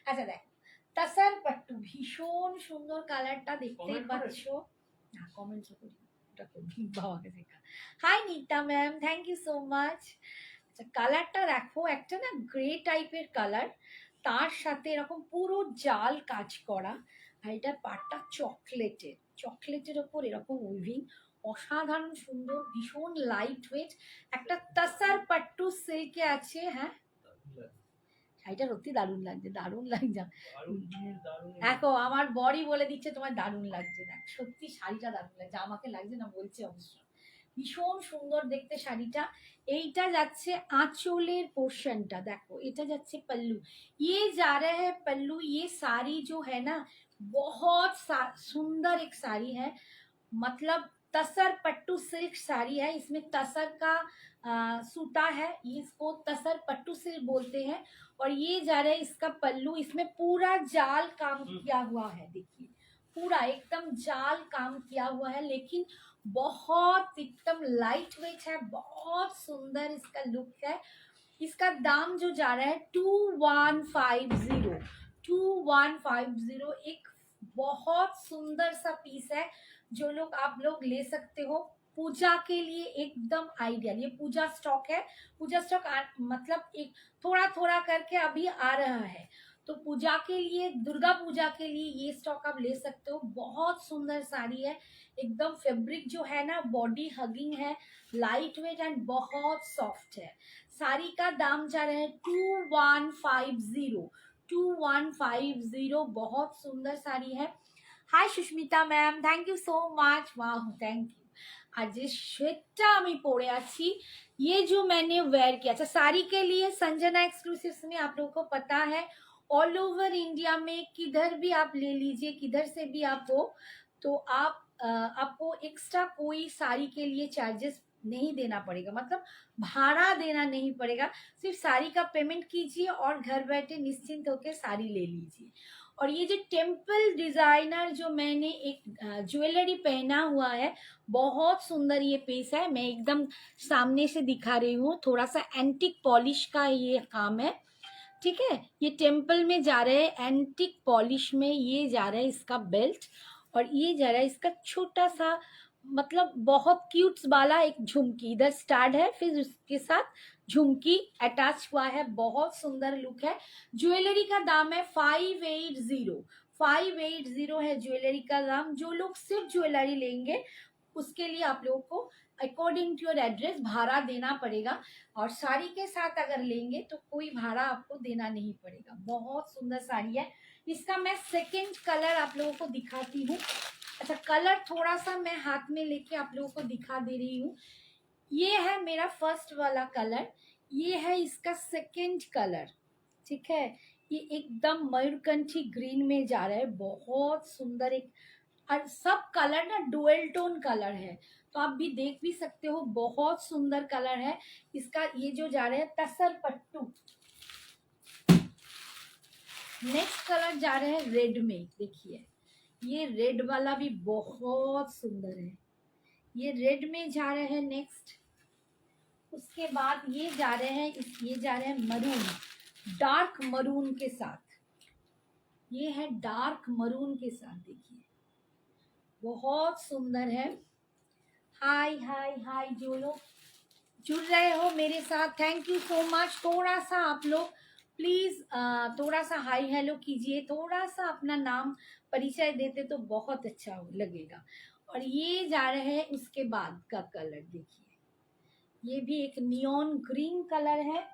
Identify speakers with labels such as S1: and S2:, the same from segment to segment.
S1: আচ্ছা দেখ, তাসার পাট্টু ভীষণ সুন্দর কালারটা দেখতেই পাচ্ছ। না কমেন্টস করি, ওটা করি বাবাকে দেখা। Hi Nita ma'am, thank you so much. আচ্ছা কালারটা দেখো, একটা না গ্রে টাইপের কালার, তার সাথে এরকম পুরো জাল কাজ করা, আর এটা পাটটা চকলেটের, চকলেটের ওপর এরকম উইভিং, অসাধারণ সুন্দর, ভীষণ লাইট ওয়েট, একটা তাসার পাট্টু সিল্কে আছে। হ্যাঁ শাড়িটা সত্যি দারুণ লাগছে, দারুণ লাগছে। দেখো আমার বরই বলে দিচ্ছে তোমার দারুণ লাগছে, দেখ সত্যি শাড়িটা দারুণ লাগছে, আমাকে লাগছে না বলছে অবশ্য, ভীষণ সুন্দর দেখতে শাড়িটা। এইটা যাচ্ছে আঁচলের পোর্শনটা, দেখো এটা যাচ্ছে पल्लू, ये जा रहा है पल्लू। ये साड़ी जो है ना बहुत सुंदर एक साड़ी है, मतलब तसर पट्टू सिल्क साड़ी है, इसमें तसर का सूता है, इसको तसर पट्टू सिल्क बोलते हैं। और ये जा रहा है इसका पल्लू, इसमें पूरा जाल काम किया हुआ है, देखिए पूरा एकदम जाल काम किया हुआ है, लेकिन बहुत एकदम लाइट वेट है, बहुत सुंदर इसका लुक है। इसका दाम जो जा रहा है 2150, 2150, एक बहुत सुंदर सा पीस है जो लोग आप लोग ले सकते हो पूजा के लिए, एकदम आइडियल। ये पूजा स्टॉक है, पूजा स्टॉक मतलब एक थोड़ा थोड़ा करके अभी आ रहा है, तो पूजा के लिए, दुर्गा पूजा के लिए ये स्टॉक आप ले सकते हो। बहुत सुंदर साड़ी है, एकदम फैब्रिक जो है ना बॉडी हगिंग है, लाइट वेट एंड बहुत सॉफ्ट है। साड़ी का दाम जा रहा है 2150, 2150, बहुत सुंदर साड़ी है। Hi Sushmita ma'am, thank you so much, वाह थैंक यू। आज যে শেডটা আমি পরে আছি, ये जो मैंने वेयर किया, अच्छा साड़ी के लिए संजना एक्सक्लूसिव्स में आप लोगों को पता है ऑल ओवर इंडिया में किधर भी आप ले लीजिए, किधर से भी आप हो, तो आप आपको एक्स्ट्रा कोई साड़ी के लिए चार्जेस नहीं देना पड़ेगा, मतलब भाड़ा देना नहीं पड़ेगा, सिर्फ साड़ी का पेमेंट कीजिए और घर बैठे निश्चिंत होकर साड़ी ले लीजिए। और ये जो टेम्पल डिजाइनर जो मैंने एक ज्वेलरी पहना हुआ है, बहुत सुंदर ये पीस है, मैं एकदम सामने से दिखा रही हूँ, थोड़ा सा एंटिक पॉलिश का ये काम है, ठीक है। ये टेम्पल में जा रहे हैं एंटिक पॉलिश में, ये जा रहा है इसका बेल्ट, और ये जा रहा है इसका छोटा सा, मतलब बहुत क्यूट्स वाला एक झुमकी, इधर स्टार्ट है, फिर उसके साथ झुमकी अटैच हुआ है, बहुत सुंदर लुक है। ज्वेलरी का दाम है 580, 580 है ज्वेलरी का दाम। जो लोग सिर्फ ज्वेलरी लेंगे उसके लिए आप लोगों को अकॉर्डिंग टू योर एड्रेस भाड़ा देना पड़ेगा, और साड़ी के साथ अगर लेंगे तो कोई भाड़ा आपको देना नहीं पड़ेगा। बहुत सुंदर साड़ी है, इसका मैं सेकंड कलर आप लोगों को दिखाती हूँ। अच्छा कलर थोड़ा सा मैं हाथ में लेके आप लोगों को दिखा दे रही हूँ, ये है मेरा फर्स्ट वाला कलर, ये है इसका सेकंड कलर, ठीक है। ये एकदम मयूरकंठी ग्रीन में जा रहा है, बहुत सुंदर एक, और सब कलर ना डुअल टोन कलर है, तो आप भी देख भी सकते हो, बहुत सुंदर कलर है इसका। ये जो जा रहे हैं तसर पट्टू, नेक्स्ट कलर जा रहे हैं रेड में, देखिए ये रेड वाला भी बहुत सुंदर है, ये रेड में जा रहे हैं नेक्स्ट। उसके बाद ये जा रहे हैं ये जा रहे हैं मरून, डार्क मरून के साथ, ये है डार्क मरून के साथ, देखिए बहुत सुंदर है। हाय हाय हाय, जो लोग जुड़ रहे हो मेरे साथ थैंक यू सो मच। थोड़ा सा आप लोग प्लीज थोड़ा सा हाई हेलो कीजिए, थोड़ा सा अपना नाम परिचय देते तो बहुत अच्छा लगेगा। और ये जा रहे हैं उसके बाद का कलर, देखिए ये भी एक नियॉन ग्रीन कलर है,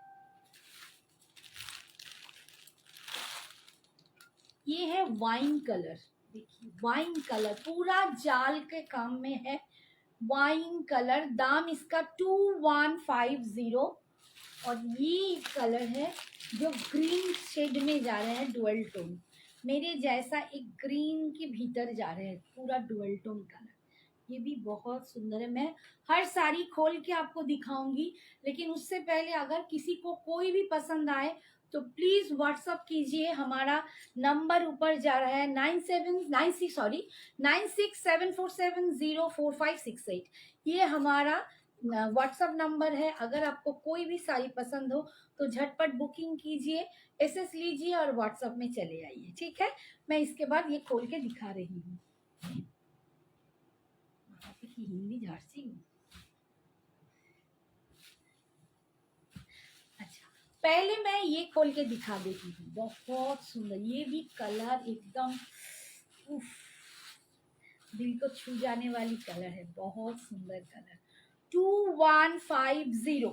S1: ये है वाइन कलर, देखिए वाइन कलर पूरा जाल के काम में है, वाइन कलर, दाम इसका 2150। और ये कलर है जो ग्रीन शेड में जा रहे हैं, डुअल टोन, मेरे जैसा एक ग्रीन के भीतर जा रहे हैं, पूरा डुअल टोन कलर, ये भी बहुत सुंदर है। मैं हर साड़ी खोल के आपको दिखाऊंगी, लेकिन उससे पहले अगर किसी को कोई भी पसंद आए तो प्लीज व्हाट्सअप कीजिए, हमारा नंबर ऊपर जा रहा है 9796 747 04568, ये हमारा व्हाट्सअप नंबर है, अगर आपको कोई भी साड़ी पसंद हो तो झटपट बुकिंग कीजिए, एसएस लीजिए और व्हाट्सअप में चले आइए, ठीक है। मैं इसके बाद ये खोल के दिखा रही हूँ। हिंदी झारसी हूँ। अच्छा, पहले मैं ये खोल के दिखा देती हूँ, बहुत सुंदर, ये भी कलर एकदम उफ, दिल को छू जाने वाली कलर है, बहुत सुंदर कलर। 2150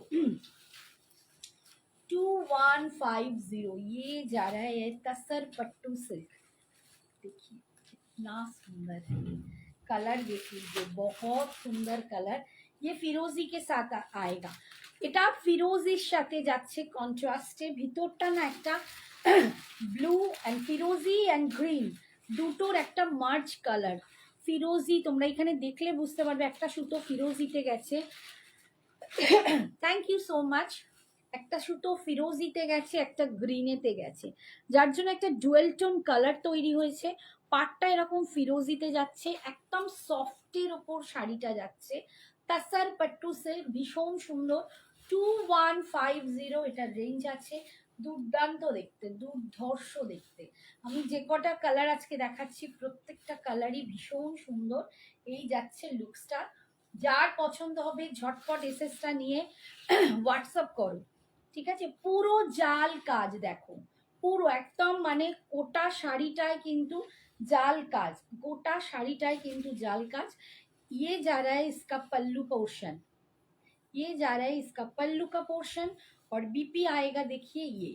S1: 2150 ये जा रहा है तसर पट्टू सिल्क। देखिए कितना सुंदर है, कलर देख लीजिए, बहुत सुंदर कलर। ये फिरोजी के साथ आएगा, এটা ফিরোজির সাথে যাচ্ছে কন্ট্রাস্টে, ভিতরটা না একটা ব্লু অ্যান্ড ফিরোজি অ্যান্ড গ্রিন দুটোর একটা মার্জ কালার। ফিরোজি তোমরা এখানে দেখলে বুঝতে পারবে, একটা সুতো ফিরোজিতে গেছে, থ্যাংক ইউ সো মাচ। একটা সুতো ফিরোজিতে গেছে, একটা গ্রিনেতে গেছে, যার জন্য একটা ডুয়েল টোন কালার তৈরি হয়েছে। পাটটা এরকম ফিরোজিতে যাচ্ছে, একদম সফটের ওপর শাড়িটা যাচ্ছে, তাসার পাট্টু সিল্ক, ভীষণ সুন্দর। 2150 এটার রেঞ্জ আছে। দুর্দান্ত দেখতে, দুর্ধর্ষ দেখতে। আমি যে কটা কালার আজকে দেখাচ্ছি প্রত্যেকটা কালারই ভীষণ সুন্দর। এই যাচ্ছে লুকসটা, যার পছন্দ হবে ঝটপট এসএসটা নিয়ে হোয়াটসঅ্যাপ করো, ঠিক আছে। পুরো জাল কাজ দেখো, পুরো একদম মানে গোটা শাড়িটায় কিন্তু জাল কাজ, গোটা শাড়িটায় কিন্তু জাল কাজ। ये जा रहा है इसका पल्लू पोर्शन, ये जा रहा है इसका पल्लू का पोर्शन, और बीपी आएगा देखिए ये।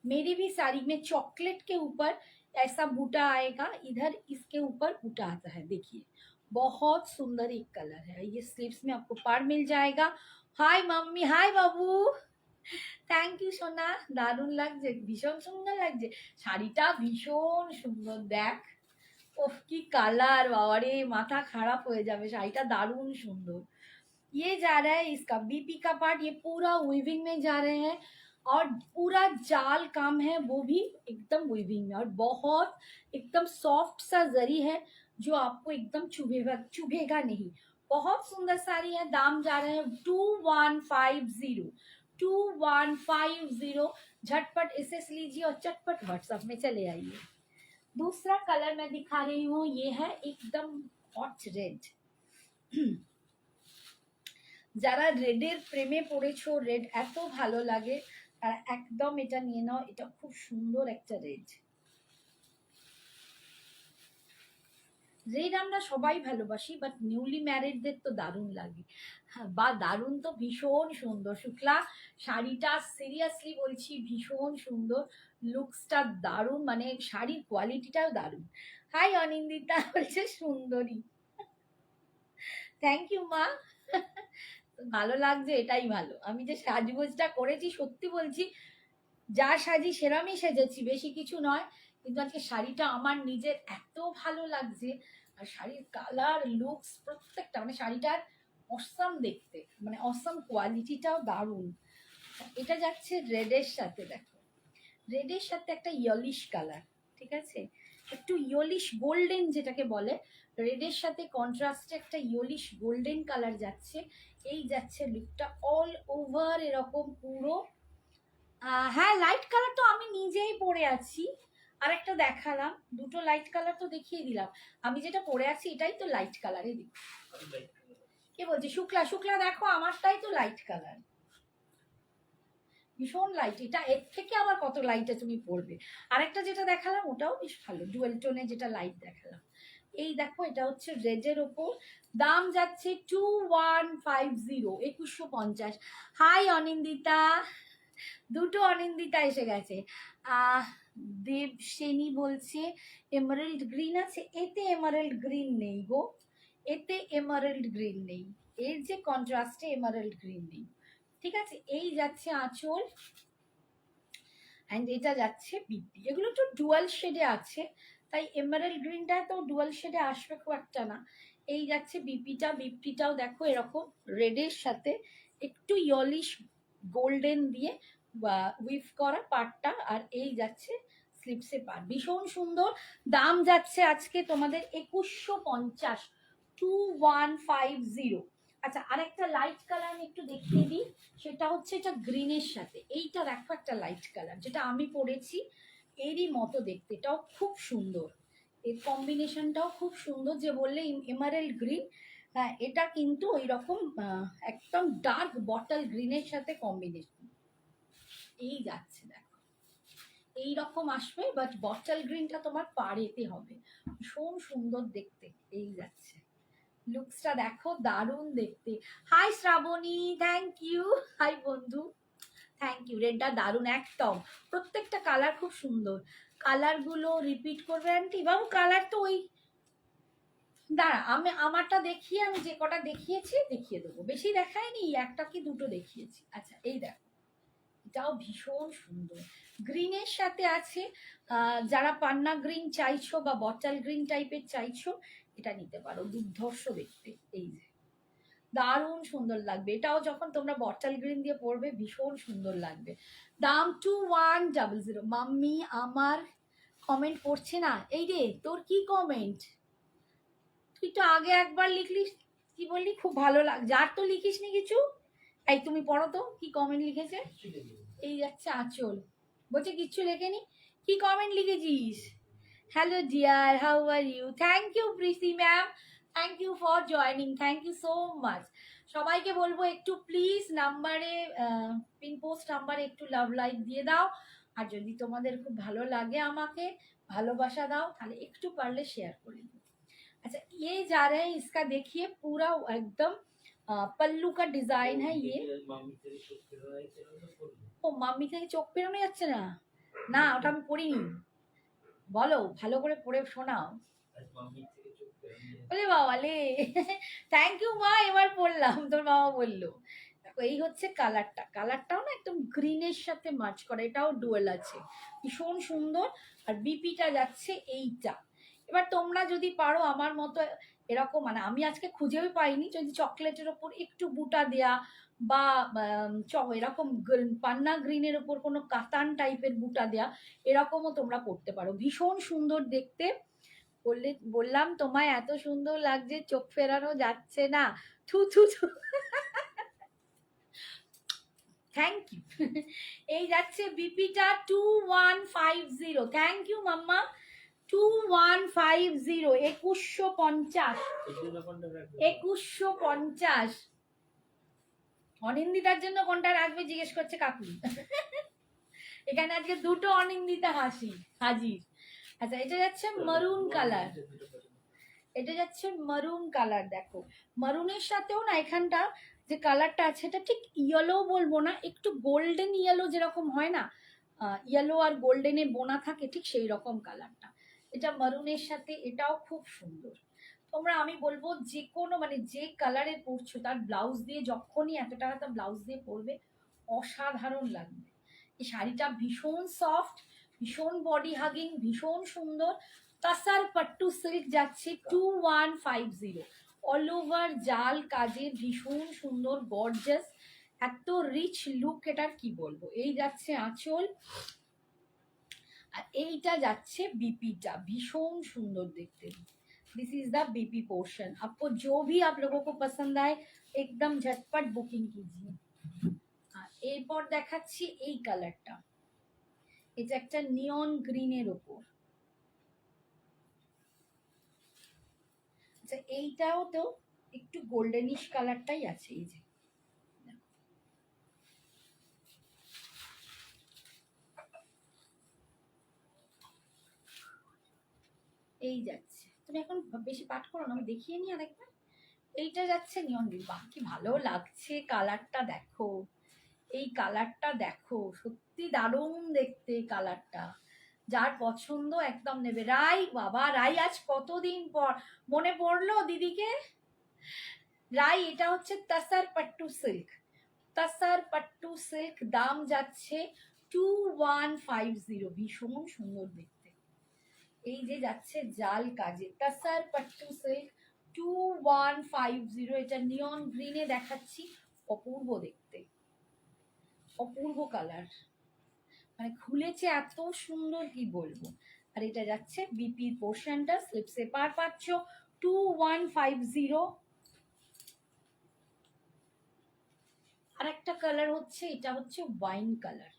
S1: मेरी भी साड़ी में चॉकलेट के ऊपर ऐसा बूटा आएगा, इधर इसके ऊपर बूटा आता है, देखिए बहुत सुंदर एक कलर है। ये स्लीव्स में आपको पार मिल जाएगा। हाय मम्मी, हाय बाबू, থ্যাংক ইউ সোনা, দারুণ লাগছে, ভীষণ সুন্দর লাগছে শাড়িটা, ভীষণ সুন্দর। দেখ ওফ কি কালার, বাবারে মাথা খারাপ হয়ে যাবে, শাড়িটা দারুণ সুন্দর। ये जा रहा है इसका बीपी का पार्ट, ये पूरा वीविंग में जा रहे हैं, और पूरा जाल काम है वो भी एकदम वीविंग में, और बहुत एकदम सॉफ्ट सा जरी है जो आपको एकदम चुभेगा नहीं। बहुत सुंदर साड़ी है। दाम जा रहे हैं 2150, 2150। झटपट एसएस लीजिए और चटपट व्हाट्सएप में चले आइए। दूसरा कलर मैं दिखा रही हूँ, ये है एकदम हॉट रेड। যারা রেডের প্রেমে পড়েছো, রেড এত ভালো লাগে, তারা একদম এটা নিয়ে নাও, এটা খুব সুন্দর একটা রেড। রেড আমরা সবাই ভালোবাসি, বাট নিউলি ম্যারিডদের তো দারুণ লাগে, বা দারুণ তো ভীষণ সুন্দর। শুক্লা শাড়িটা সিরিয়াসলি বলছি ভীষণ সুন্দর, লুকসটা দারুণ, মানে শাড়ির কোয়ালিটিটাও দারুণ। হাই অনিন্দিতা বলছে সুন্দরী, থ্যাংক ইউ মা, ভালো লাগছে এটাই ভালো। আমি যে সাজগোজটা করেছি সত্যি বলছি, যা সাজি সেরামই সেজেছি, বেশি কিছু নয়, কিন্তু আজকে শাড়িটা আমার নিজের এত ভালো লাগছে, আর শাড়ির কালার লুকস প্রত্যেকটা, মানে শাড়িটার অসাম দেখতে, মানে অসাম কোয়ালিটিটাও দারুণ। এটা যাচ্ছে রেডের সাথে, দেখো রেডের সাথে একটা ইয়েলিশ কালার, ঠিক আছে, একটু ইয়েলিশ গোল্ডেন যেটাকে বলে, রেডের সাথে কন্ট্রাস্টে একটা ইয়েলিশ গোল্ডেন কালার যাচ্ছে। এই যাচ্ছে লুকটা অল ওভার এরকম পুরো। হ্যাঁ লাইট কালার তো আমি নিজেই পরে আছি, আর একটা দেখালাম, দুটো লাইট কালার তো দেখিয়ে দিলাম, আমি যেটা পরে আছি এটাই তো লাইট কালারে। কে বলছে? শুক্লা, শুক্লা দেখো আমারটাই তো লাইট কালার, ভীষণ লাইট, এটা এর থেকে আবার কত লাইটে তুমি পড়বে। আরেকটা যেটা দেখালাম ওটাও বেশ ভালো, ডুয়েল টোনে যেটা লাইট দেখালাম। এই দেখো এটা হচ্ছে রেডের ওপর, দাম যাচ্ছে 2150, 2150। হাই অনিন্দিতা, দুটো অনিন্দিতা এসে গেছে। দেবসেনী বলছে এমারেল্ড গ্রিন আছে, এতে এমারেল্ড গ্রিন নেই গো, এতে এমারেল্ড গ্রিন নেই, এর যে কন্ট্রাস্টে এমারেল্ড গ্রিন নেই, ঠিক আছে। এই যাচ্ছে আঁচল, অ্যান্ড এটা যাচ্ছে বিপি, এগুলো তো ডুয়াল শেডে আছে, তাই এমারেল্ড গ্রিনটা তো ডুয়াল শেডে আসবে খুব একটা না। এই যাচ্ছে বিপিটা, বিপিটাও দেখো এরকম রেডের সাথে একটু ইয়েলিশ গোল্ডেন দিয়ে উইভ করা পার্টটা, আর এই যাচ্ছে স্লিপসে পার্ট, ভীষণ সুন্দর। দাম যাচ্ছে আজকে তোমাদের 2150, 2150। আচ্ছা, আরেকটা লাইট কালার আমি একটু দেখিয়ে দিই, সেটা হচ্ছে এটা গ্রিনের সাথে। এইটা দেখো একটা লাইট কালার, যেটা আমি পরেছি এরই মতো দেখতে, এটাও খুব সুন্দর, এর কম্বিনেশনটাও খুব সুন্দর। যে বললে এমারেল্ড গ্রিন, হ্যাঁ এটা কিন্তু ওই রকম একদম ডার্ক বটল গ্রিনের সাথে কম্বিনেশন। এই যাচ্ছে দেখো, এই রকম আসবে, বাট বটল গ্রিনটা তোমার পাড়েতে হবে, ভীষণ সুন্দর দেখতে। এই যাচ্ছে, লুকসটা দেখো, দারুণ দেখতে। Hi Shrabani, thank you. Hi বন্ধু, থ্যাংক ইউ। রেডটা দারুণ একদম, প্রত্যেকটা কালার খুব সুন্দর। কালারগুলো রিপিট করবে আন্টি বাবু, কালার তো ওই, দাঁড়া আমি আমারটা দেখিয়ে, আমি যে কটা দেখিয়েছি দেখিয়ে দেবো, বেশি দেখাইনি, একটা কি দুটো দেখিয়েছি। আচ্ছা এই দেখো, এটাও ভীষণ সুন্দর, গ্রিনের সাথে আছে। যারা পান্না গ্রিন চাইছো বা বটল গ্রিন টাইপের চাইছো, এটা নিতে পারো, দুর্ধর্ষ দেখতে। এই যে দারুণ সুন্দর লাগবে, এটাও যখন তোমরা বটল গ্রিন দিয়ে পরবে ভীষণ সুন্দর লাগবে। দাম 2100। মাম্মি আমার কমেন্ট পড়ছে না। এই রে, তোর কি কমেন্ট? তুই তো আগে একবার লিখলিস, কি বললি খুব ভালো লাগছে, আর তো লিখিস নি কিছু। এই তুমি পড়ো তো কি কমেন্ট লিখেছে। এই যাচ্ছে আঁচল, বলছে কিচ্ছু লেখেনি, কি কমেন্ট লিখেছিস? Hello dear, how are you? Thank you Priti ma'am, thank you for joining, thank you so much. সবাইকে বলবো একটু প্লিজ নাম্বারে, পিন পোস্ট নাম্বারে একটু লাভ লাইক দিয়ে দাও। আর যদি তোমাদের খুব ভালো লাগে আমাকে ভালোবাসা দাও, তাহলে একটু পারলে শেয়ার করে দিও। अच्छा, ये जा रहे हैं, इसका देखिए पूरा एकदम पल्लू का डिजाइन है ये। ও মাম্মি থেকে চোখ পেরোনো যাচ্ছে না, না ওটা আমি পড়িনি, বলো ভালো করে পড়ে শোনাও। বলে বাবা লে, থ্যাংক ইউ মা, এবার পড়লাম, তোর বাবা বললো। দেখো এই হচ্ছে কালারটা, কালারটাও না একদম গ্রিনের সাথে ম্যাচ করা, এটাও ডুয়েল আছে, ভীষণ সুন্দর। আর বিপিটা যাচ্ছে এইটা। এবার তোমরা যদি পারো আমার মতো এরকম, মানে আমি আজকে খুঁজেও পাইনি, যদি চকলেটের ওপর একটু বুটা দেয়া বা এরকম পান্না গ্রিনের ওপর কোনো কাতান টাইপের বুটা দেয়া, এরকমও তোমরা করতে পারো, ভীষণ সুন্দর দেখতে। বললাম তোমায় এত সুন্দর লাগছে, চোখ ফেরানো যাচ্ছে না। থু থু থু, থ্যাংক ইউ। এই যাচ্ছে বিপিটা 2150, থ্যাংক ইউ মাম্মা। 2150, 2150, 2150। অনিন্দিতার জন্য কোনটা রাখবে জিজ্ঞেস করছে কাকু। এখানে আজকে দুটো অনিন্দিতা হাজির। আচ্ছা এটা যাচ্ছে মারুন কালার, এটা যাচ্ছে মারুন কালার। দেখো মারুনের সাথেও না এখানটা যে কালারটা আছে, এটা ঠিক ইয়েলো বলবো না, একটু গোল্ডেন ইয়েলো যেরকম হয় না, ইয়েলো আর গোল্ডেনে বোনা থাকে, ঠিক সেই রকম কালারটা। এটা মারুনের সাথে, এটাও খুব সুন্দর। তোমরা আমি বলবো যে কোনো, মানে যে কালারে পরছো তার ব্লাউজ দিয়ে, যখনই এত টাকা ব্লাউজ দিয়ে পরবে অসাধারণ লাগবে। এই শাড়িটা ভীষণ সফট, ভীষণ বডি হাগিং, ভীষণ সুন্দর। কাসার পাট্টু সিল্ক যাচ্ছে 2150, অল ওভার জাল কাজে, ভীষণ সুন্দর গর্জাস, এত রিচ লুক, এটার কি বলবো। এই যাচ্ছে আঁচল, আর এইটা যাচ্ছে বিপিটা, ভীষণ সুন্দর দেখতে। This is the BP portion. आपको जो भी आप लोगों को पसंद आए एकदम झटपट बुकिंग कीजिए। আর এরপর দেখাচ্ছি এই কালারটা, এটা একটা নিয়ন গ্রিনের ওপর। আচ্ছা এইটাও তো একটু গোল্ডেনিশ কালারটাই আছে, এই যে এই যাচ্ছে। তুমি এখন বেশি পাঠ করো না, আমি দেখিয়ে নি আরেকবার। এইটা যাচ্ছে নিয়ন গ্রিন, বাহ কি ভালো লাগছে কালারটা, দেখো এই কালারটা দেখো, সত্যি দারুণ দেখতে কালারটা। যার পছন্দ একদম নেবে। রাই, বাবা রাই আজ কতদিন পর মনে পড়লো দিদিকে। রাই এটা হচ্ছে তাসার পাট্টু সিল্ক, তাসার পাট্টু সিল্ক, দাম যাচ্ছে 2150, ভীষণ সুন্দর দেখতে। এই যে যাচ্ছে জাল কাজে তাসার পাট্টু সিল্ক 2150, এটা নিয়ন গ্রিনে দেখাচ্ছি, অপূর্ব দেখতে, অপূর্ব কালার, মানে খুলেছে এত সুন্দর কি বলবো। আর এটা যাচ্ছে বিপির পোর্শনটা, স্লিপসে পার পাচ্ছ 2150। আর একটা কালার হচ্ছে, এটা হচ্ছে ওয়াইন কালার।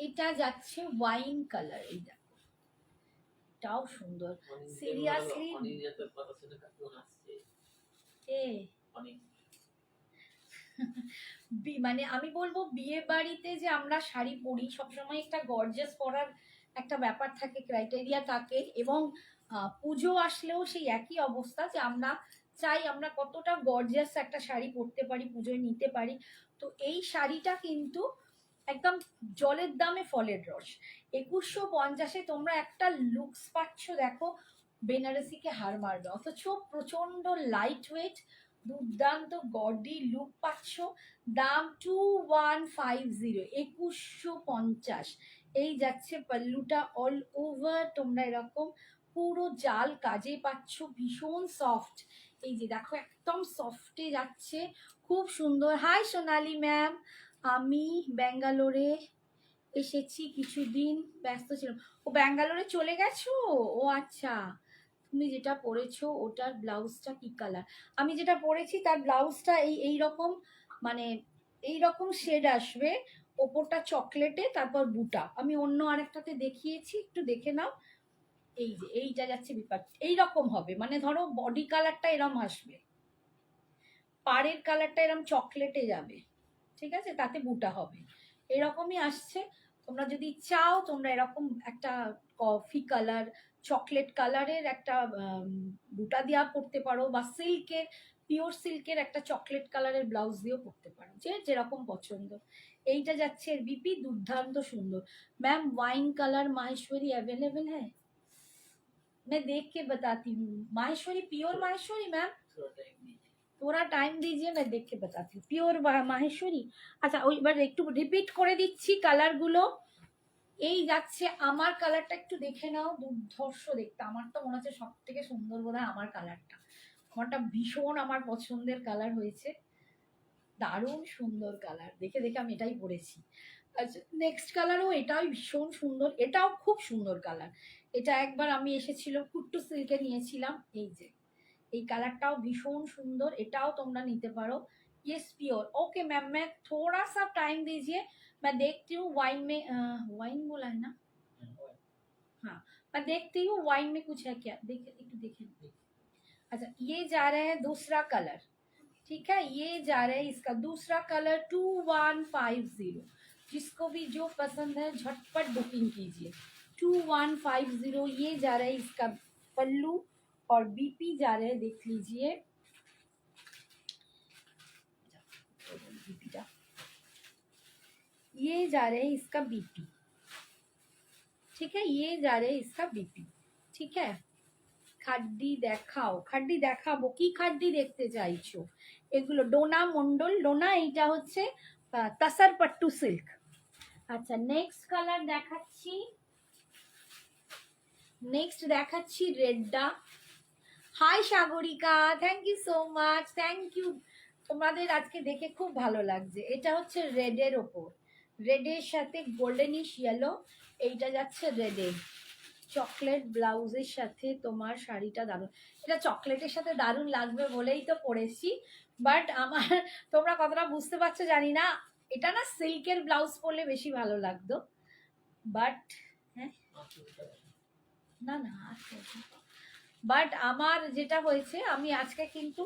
S1: এটা যাচ্ছে ওয়াইন কালার, এই দেখো এটাও সুন্দর। সিরিয়াসলি মানে আমি বলবো বিয়ে বাড়িতে যে আমরা শাড়ি পরি সবসময় একটা গর্জিয়াস পরার একটা ব্যাপার থাকে, ক্রাইটেরিয়া থাকে, এবং পুজো আসলেও সেই একই অবস্থা যে আমরা চাই আমরা কতটা গর্জিয়াস একটা শাড়ি পরতে পারি, পুজোয় নিতে পারি। তো এই শাড়িটা কিন্তু একদম জলের দামে ফলের রস। 2150-এ তোমরা একটা লুকস পাচ্ছ, দেখো বেনারসিকে হার মারবে, অথচ প্রচন্ড লাইট ওয়েট, দুর্দান্ত গডি লুক পাচ্ছ। দাম 2150, 2150। এই যাচ্ছে পাল্লুটা, অল ওভার তোমরা এরকম পুরো জাল কাজে পাচ্ছ, ভীষণ সফট। এই যে দেখো একদম সফটে যাচ্ছে, খুব সুন্দর। হাই সোনালি ম্যাম, আমি ব্যাঙ্গালোরে এসেছি, কিছুদিন ব্যস্ত ছিলাম। ও ব্যাঙ্গালোরে চলে গেছো? ও আচ্ছা। তুমি যেটা পরেছো ওটার ব্লাউজটা কি কালার? আমি যেটা পরেছি তার ব্লাউজটা এই রকম, মানে এই রকম শেড আসবে, ওপরটা চকলেটে, তারপর বুটা। আমি অন্য আরেকটাতে দেখিয়েছি, একটু দেখে নাও। এই যে এইটা যাচ্ছে বিপাক, এইরকম হবে, মানে ধরো বডি কালারটা এরম আসবে, পাড়ের কালারটা এরম চকলেটে যাবে, ঠিক আছে, তাতে বুটা হবে, এরকমই আসছে। তোমরা যদি চাও তোমরা এরকম একটা কফি কালার, চকলেট কালারের একটা বুটা দিয়া পরতে পারো, বা সিল্কের, পিওর সিল্কের একটা চকলেট কালারের ব্লাউজ দিয়েও পরতে পারো, যে যেরকম পছন্দ। এইটা যাচ্ছে এর বিপি, দুর্দান্ত সুন্দর। Ma'am wine colour Maheshwari available है? मैं देख के बताती हूँ। माहेश्वरी प्योर माहेश्वरी मैम, थोड़ा टाइम दीजिए, मैं देख के बताती हूँ। পিওর মাহেশ্বরী। আচ্ছা ওই এবার একটু রিপিট করে দিচ্ছি কালারগুলো। এই যাচ্ছে আমার কালারটা, একটু দেখে নাও, দুর্ধর্ষ দেখতে। আমার তো মনে হচ্ছে সব থেকে সুন্দর বোধহয় আমার কালারটা, আমারটা ভীষণ আমার পছন্দের কালার হয়েছে, দারুণ সুন্দর কালার, দেখে দেখে আমি এটাই পরেছি। আচ্ছা নেক্সট কালারও এটাও ভীষণ সুন্দর, এটাও খুব সুন্দর কালার। এটা একবার আমি এসেছিল কুট্টু সিল্কে নিয়েছিলাম, এই যে এই কালারটাও ভীষণ সুন্দর, এটাও তোমরা নিতে পারো। यस प्योर ओके मैम, मैं थोड़ा सा टाइम दीजिए, मैं देखती हूँ वाइन में, वाइन बोला है ना? हाँ, मैं देखती हूँ वाइन में कुछ है क्या, देखे। अच्छा ये जा रहा है दूसरा कलर, ठीक है, ये जा रहा है इसका दूसरा कलर 2150। जिसको भी जो पसंद है झटपट बुकिंग कीजिए। 2150 ये जा रहा है इसका पल्लू, और बीपी जा रहे हैं, देख लीजिए बीपीटा, ये जा रहे हैं इसका बीपी, ठीक है, ये जा रहे हैं इसका बीपी, ठीक है। খাড্ডি দেখাও, খাড্ডি দেখাবো, কি খাড্ডি দেখতে চাইছো? এগুলো ডোনা মন্ডল, ডোনা, এইটা হচ্ছে তাসার পাট্টু সিল্ক। আচ্ছা নেক্সট কালার দেখাচ্ছি, নেক্সট দেখাচ্ছি রেডটা। Hi Sagarika, thank you so much, thank you. তোমাদের আজকে দেখে খুব ভালো লাগছে। এটা হচ্ছে রেডের ওপর, রেডের সাথে গোল্ডেনিশ ইয়েলো, এইটা যাচ্ছে রেডের চকলেট ব্লাউজের সাথে। তোমার শাড়িটা দারুণ, এটা চকলেটের সাথে দারুণ লাগবে বলেই তো পরেছি, বাট আমার তোমরা কতটা বুঝতে পারছো জানি না, এটা না সিল্কের ব্লাউজ পরলে বেশি ভালো লাগতো, বাট হ্যাঁ না না, বাট আমার যেটা হয়েছে, আমি আজকে কিন্তু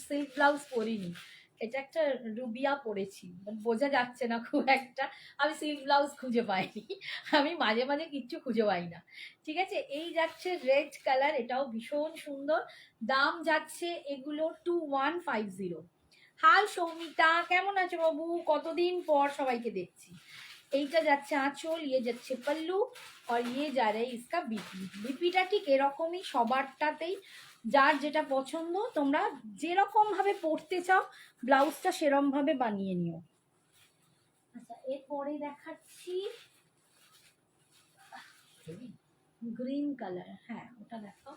S1: সিল্ক ব্লাউজ পরিনি, এটা একটা রুবিয়া পরেছি, বোঝা যাচ্ছে না খুব একটা, আমি সিল্ক ব্লাউজ খুঁজে পাইনি, আমি মাঝে মাঝে কিচ্ছু খুঁজে পাই না, ঠিক আছে। এই যাচ্ছে রেড কালার, এটাও ভীষণ সুন্দর, দাম যাচ্ছে এগুলো 2150। হাই সৌমিতা, কেমন আছো বাবু, কতদিন পর সবাইকে দেখছি। এইটা যাচ্ছে আঁচল, ইয়ে যাচ্ছে পল্লু, আর ইয়ে যা রে ইসকা বিপি। বিপিটা ঠিক এরকমই সবারটাতেই, যার যেটা পছন্দ তোমরা যেরকম ভাবে পরতে চাও ব্লাউজটা সেরম ভাবে বানিয়ে নিও। আচ্ছা এরপরে দেখাচ্ছি গ্রিন কালার, হ্যাঁ ওটা দেখাও,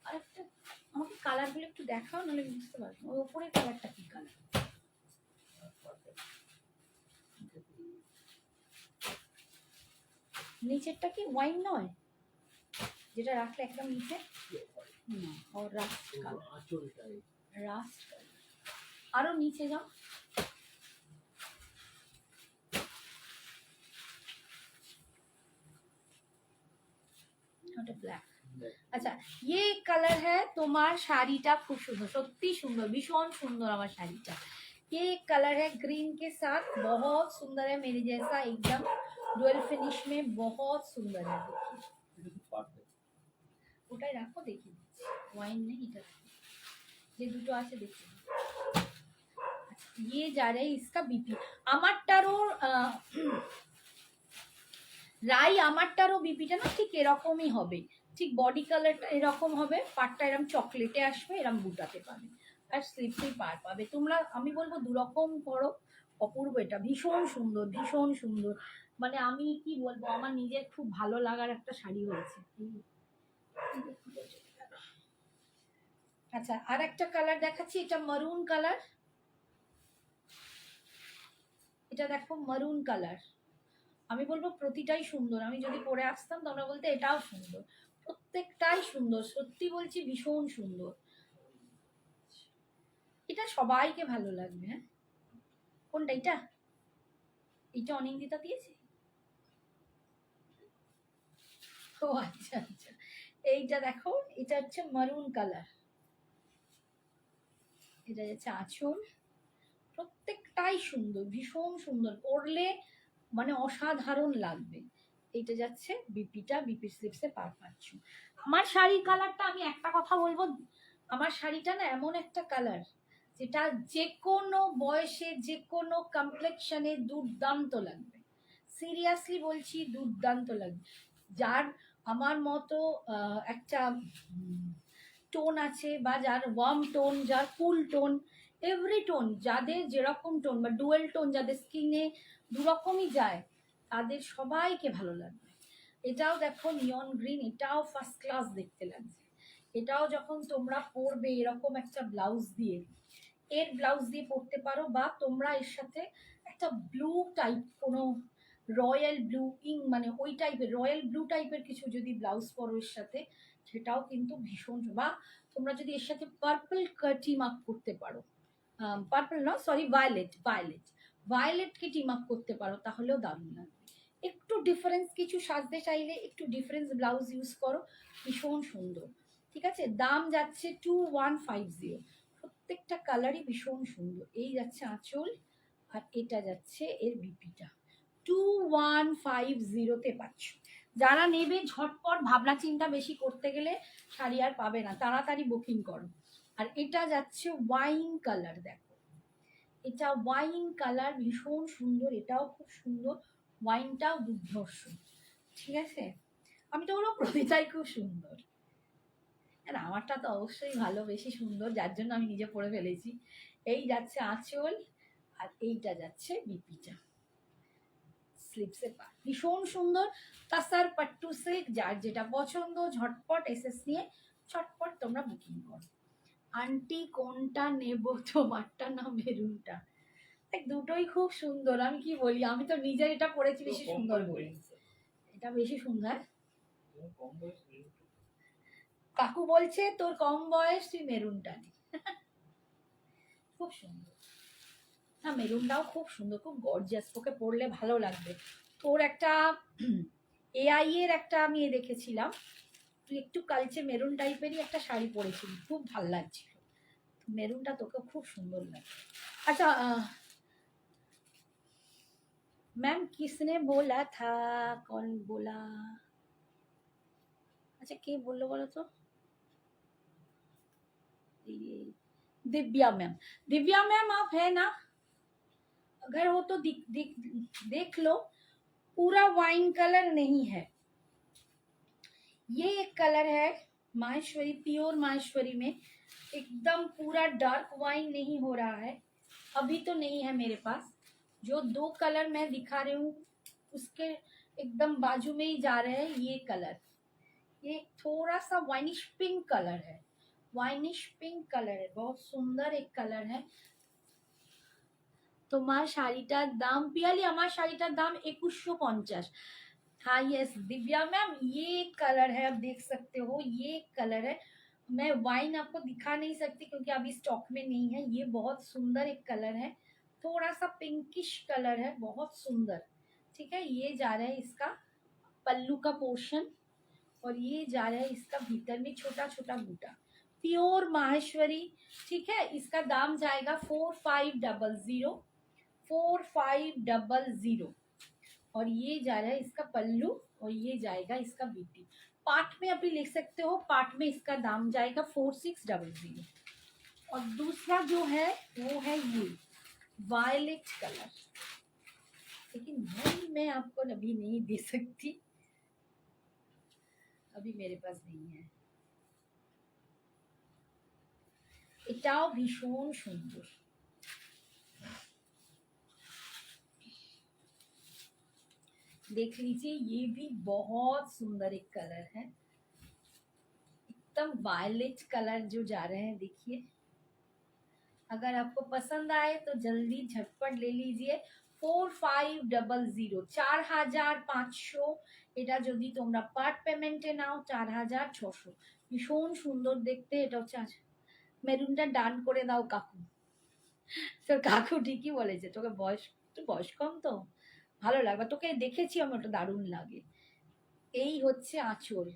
S1: আরেকটা আমাকে কালারগুলো একটু দেখাও, নাহলে বুঝতে পারবো ওই উপরের কালারটা কি কালার। নিচেরটা কি ওয়াইন নয়, যেটা রাখলে একদম নিচে না, ও রাস্ট কালার, রাস্ট কালার। আরো নিচে যাও, ওটা ব্ল্যাক। আচ্ছা ये कलर है তোমার শাড়িটা খুব সুন্দর, সত্যি সুন্দর, ভীষণ সুন্দর আমার শাড়িটা। ये कलर है ग्रीन के साथ, बहुत सुंदर है, मेरे जैसा एकदम डुअल फिनिश में बहुत सुंदर है। ওটাই রাখো, দেখি ওয়াইন নেই, এটা যে দুটো আছে দেখি। ये जा रहा है इसका बीपी, আমারটারও রাই আমারটারও বিপিটা না ঠিক এরকমই হবে, ঠিক বডি কালারটা এরকম হবে, পাটটা এরকম চকলেটে আসবে, এরকম বুটাতে পাবে, আর স্লিপসেই পার পাবে। তোমরা আমি বলবো দুরকম করো, অপূর্ব, এটা ভীষণ সুন্দর, ভীষণ সুন্দর, মানে আমি কি বলবো, আমার নিজের খুব ভালো লাগার একটা শাড়ি হয়েছে। আচ্ছা আর একটা কালার দেখাচ্ছি, এটা মারুন কালার, এটা দেখো মারুন কালার, আমি বলবো প্রতিটাই সুন্দর, আমি যদি পরে আসতাম তোমরা বলতে এটাও সুন্দর, প্রত্যেকটাই সুন্দর, সত্যি বলছি ভীষণ সুন্দর, এটা সবাইকে ভালো লাগবে। হ্যাঁ কোনটা, এটা এটা অনিন্দিতা দিয়েছে, ও আচ্ছা আচ্ছা, এইটা দেখো, এটা হচ্ছে মারুন কালার, এটা হচ্ছে আঁচল, প্রত্যেকটাই সুন্দর, ভীষণ সুন্দর, পরলে মানে অসাধারণ লাগবে। এইটা যাচ্ছে বিপিটা, বিপি স্লিপসে পার পাচ্ছ। আমার শাড়ির কালারটা আমি একটা কথা বলবো, আমার শাড়িটা না এমন একটা কালার যেটা যে কোনো বয়সে যে কোনো কমপ্লেকশনে দুর্দান্ত লাগবে, সিরিয়াসলি বলছি দুর্দান্ত লাগবে। যার আমার মতো একটা টোন আছে, বা যার ওয়ার্ম টোন, যার কুল টোন, এভরি টোন, যাদের যেরকম টোন বা ডুয়েল টোন, যাদের স্কিনে দুরকমই যায়, তাদের সবাইকে ভালো লাগবে। এটাও দেখো নিয়ন গ্রিন, এটাও ফার্স্ট ক্লাস দেখতে লাগছে, এটাও যখন তোমরা পরবে এরকম একটা ব্লাউজ দিয়ে, এর ব্লাউজ দিয়ে পরতে পারো, বা তোমরা এর সাথে একটা ব্লু টাইপ কোনো রয়্যাল ব্লু মানে ওই টাইপের রয়্যাল ব্লু টাইপের কিছু যদি ব্লাউজ পরো এর সাথে, সেটাও কিন্তু ভীষণ, বা তোমরা যদি এর সাথে পার্পল টিম আপ করতে পারো, পার্পল না সরি ভায়োলেট, ভায়োলেটকে টিম আপ করতে পারো, তাহলেও দারুণ লাগবে। একটু ডিফারেন্স কিছু সাজতে চাইলে একটু ডিফারেন্স ব্লাউজ ইউজ করো, ভীষণ সুন্দর। ঠিক আছে, দাম যাচ্ছে 2150, প্রত্যেকটা কালারই ভীষণ সুন্দর। এই যাচ্ছে আঁচল, আর এটা যাচ্ছে এর বিপিটা, 2150-তে পাচ্ছ। যারা নেবে ঝটপট, ভাবনা চিন্তা বেশি করতে গেলে শাড়ি আর পাবে না, তাড়াতাড়ি বুকিং করো। আর এটা যাচ্ছে ওয়াইন কালার, দেখো এটা ওয়াইন কালার, ভীষণ সুন্দর, এটাও খুব সুন্দর, ওয়াইনটাও দুর্ধর্ষ। ঠিক আছে, আমি তো বলবো প্রতিটাই খুব সুন্দর, আর আমারটা তো অবশ্যই ভালো, বেশি সুন্দর, যার জন্য আমি নিজে পরে ফেলেছি। এই যাচ্ছে আঁচল, আর এইটা যাচ্ছে বিপিটা, স্লিপসে পা, ভীষণ সুন্দর। তাসার পাট্টু সিল্ক, যার যেটা পছন্দ ঝটপট এসএস নিয়ে ছটপট তোমরা বুকিং করো। আন্টি কোনটা নেব, তোমারটা না মেরুনটা? দুটোই খুব সুন্দর, আমি কি বলি, আমি তো নিজে এটা পরেছি, বেশি সুন্দর বলি, এটা বেশি সুন্দর। কাকু বলছে তোর কম বয়স, তুই মেরুনটা নে। খুব সুন্দর, না মেরুনটাও খুব সুন্দর, খুব গর্জিয়াস, তোকে পরলে ভালো লাগবে। তোর একটা এআই এর একটা আমি দেখেছিলাম, তুই একটু কালচে মেরুন টাইপেরই একটা শাড়ি পরেছিলি, খুব ভালো লাগছিল, মেরুনটা তোকে খুব সুন্দর লাগে। अच्छा मैम किसने बोला था, कौन बोला? अच्छा के बोलो बोलो तो, दिव्या मैम, दिव्या मैम आप है ना? अगर हो तो देख लो, पूरा वाइन कलर नहीं है, ये एक कलर है माहेश्वरी, प्योर माहेश्वरी में, एकदम पूरा डार्क वाइन नहीं हो रहा है, अभी तो नहीं है मेरे पास। जो दो कलर मैं दिखा रही हूँ उसके एकदम बाजू में ही जा रहे हैं ये कलर, ये थोड़ा सा वाइनिश पिंक कलर है, वाइनिश पिंक कलर है, बहुत सुंदर एक कलर है। তোমার শাড়িটার দাম পিয়ালি, আমার শাড়িটার দাম 2150। हाँ यस दिव्या मैम, ये कलर है, आप देख सकते हो ये कलर है। मैं वाइन आपको दिखा नहीं सकती क्योंकि अभी स्टॉक में नहीं है। ये बहुत सुंदर एक कलर है, थोड़ा सा पिंकिश कलर है, बहुत सुंदर। ठीक है, ये जा रहा है इसका पल्लू का पोर्शन, और ये जा रहा है इसका भीतर में छोटा छोटा बूटा, प्योर माहेश्वरी। ठीक है, इसका दाम जाएगा 4500, 4500। और ये जा रहा है इसका पल्लू, और ये जाएगा इसका बीटी। पार्ट में अभी लिख सकते हो, पार्ट में इसका दाम जाएगा 4600। और दूसरा जो है वो है ये वायलेट कलर, लेकिन वही मैं आपको अभी नहीं दे सकती, अभी मेरे पास नहीं है। এটাও ভীষণ সুন্দর। देख लीजिए, ये भी बहुत सुंदर एक कलर है, एकदम वायलेट कलर जो जा रहे हैं, देखिए। अगर आपको पसंद आए तो जल्दी झटपट ले लीजिए। 4500, 4500। এটা যদি তোমরা পার্ট পেমেন্টে নাও 4600। ভীষণ সুন্দর দেখতে। এটা হচ্ছে মেরুনটা ডান করে দাও কাকু। তোর কাকু ঠিকই বলেছে, তোকে বয়স একটু বয়স কম তো ভালো লাগবে, তোকে দেখেছি আমি, ওটা দারুণ লাগে। এই হচ্ছে আঁচল,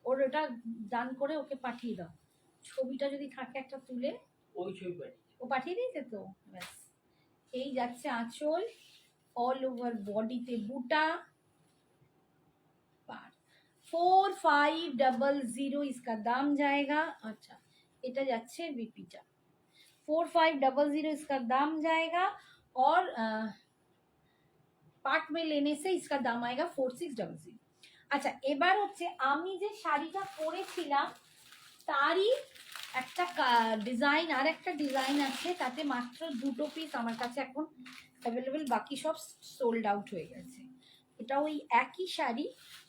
S1: ওর ওটা দান করে ওকে পাঠিয়ে দাও। ছবিটা যদি থাকে একটা তুলে, ওই ছবি ও পাঠিয়ে দিয়েছে তো, ব্যাস। এই যাচ্ছে আঁচল, অল ওভার বডিতে বুটা। 4500 इसका दाम जाएगा। अच्छा, এটা যাচ্ছে বিপিটা। 4500 इसका दाम जाएगा, और পার্ট में लेने से इसका दाम आएगा 4600। আচ্ছা, এবার হচ্ছে আমি যে শাড়িটা পরেছিলাম তারই একটা ডিজাইন, আর একটা ডিজাইন আছে, তাতে মাত্র 2টো পিস আমার কাছে এখন অ্যাভেলেবেল, বাকি সব সোল্ড আউট হয়ে গেছে। এটা ওই একই শাড়ি,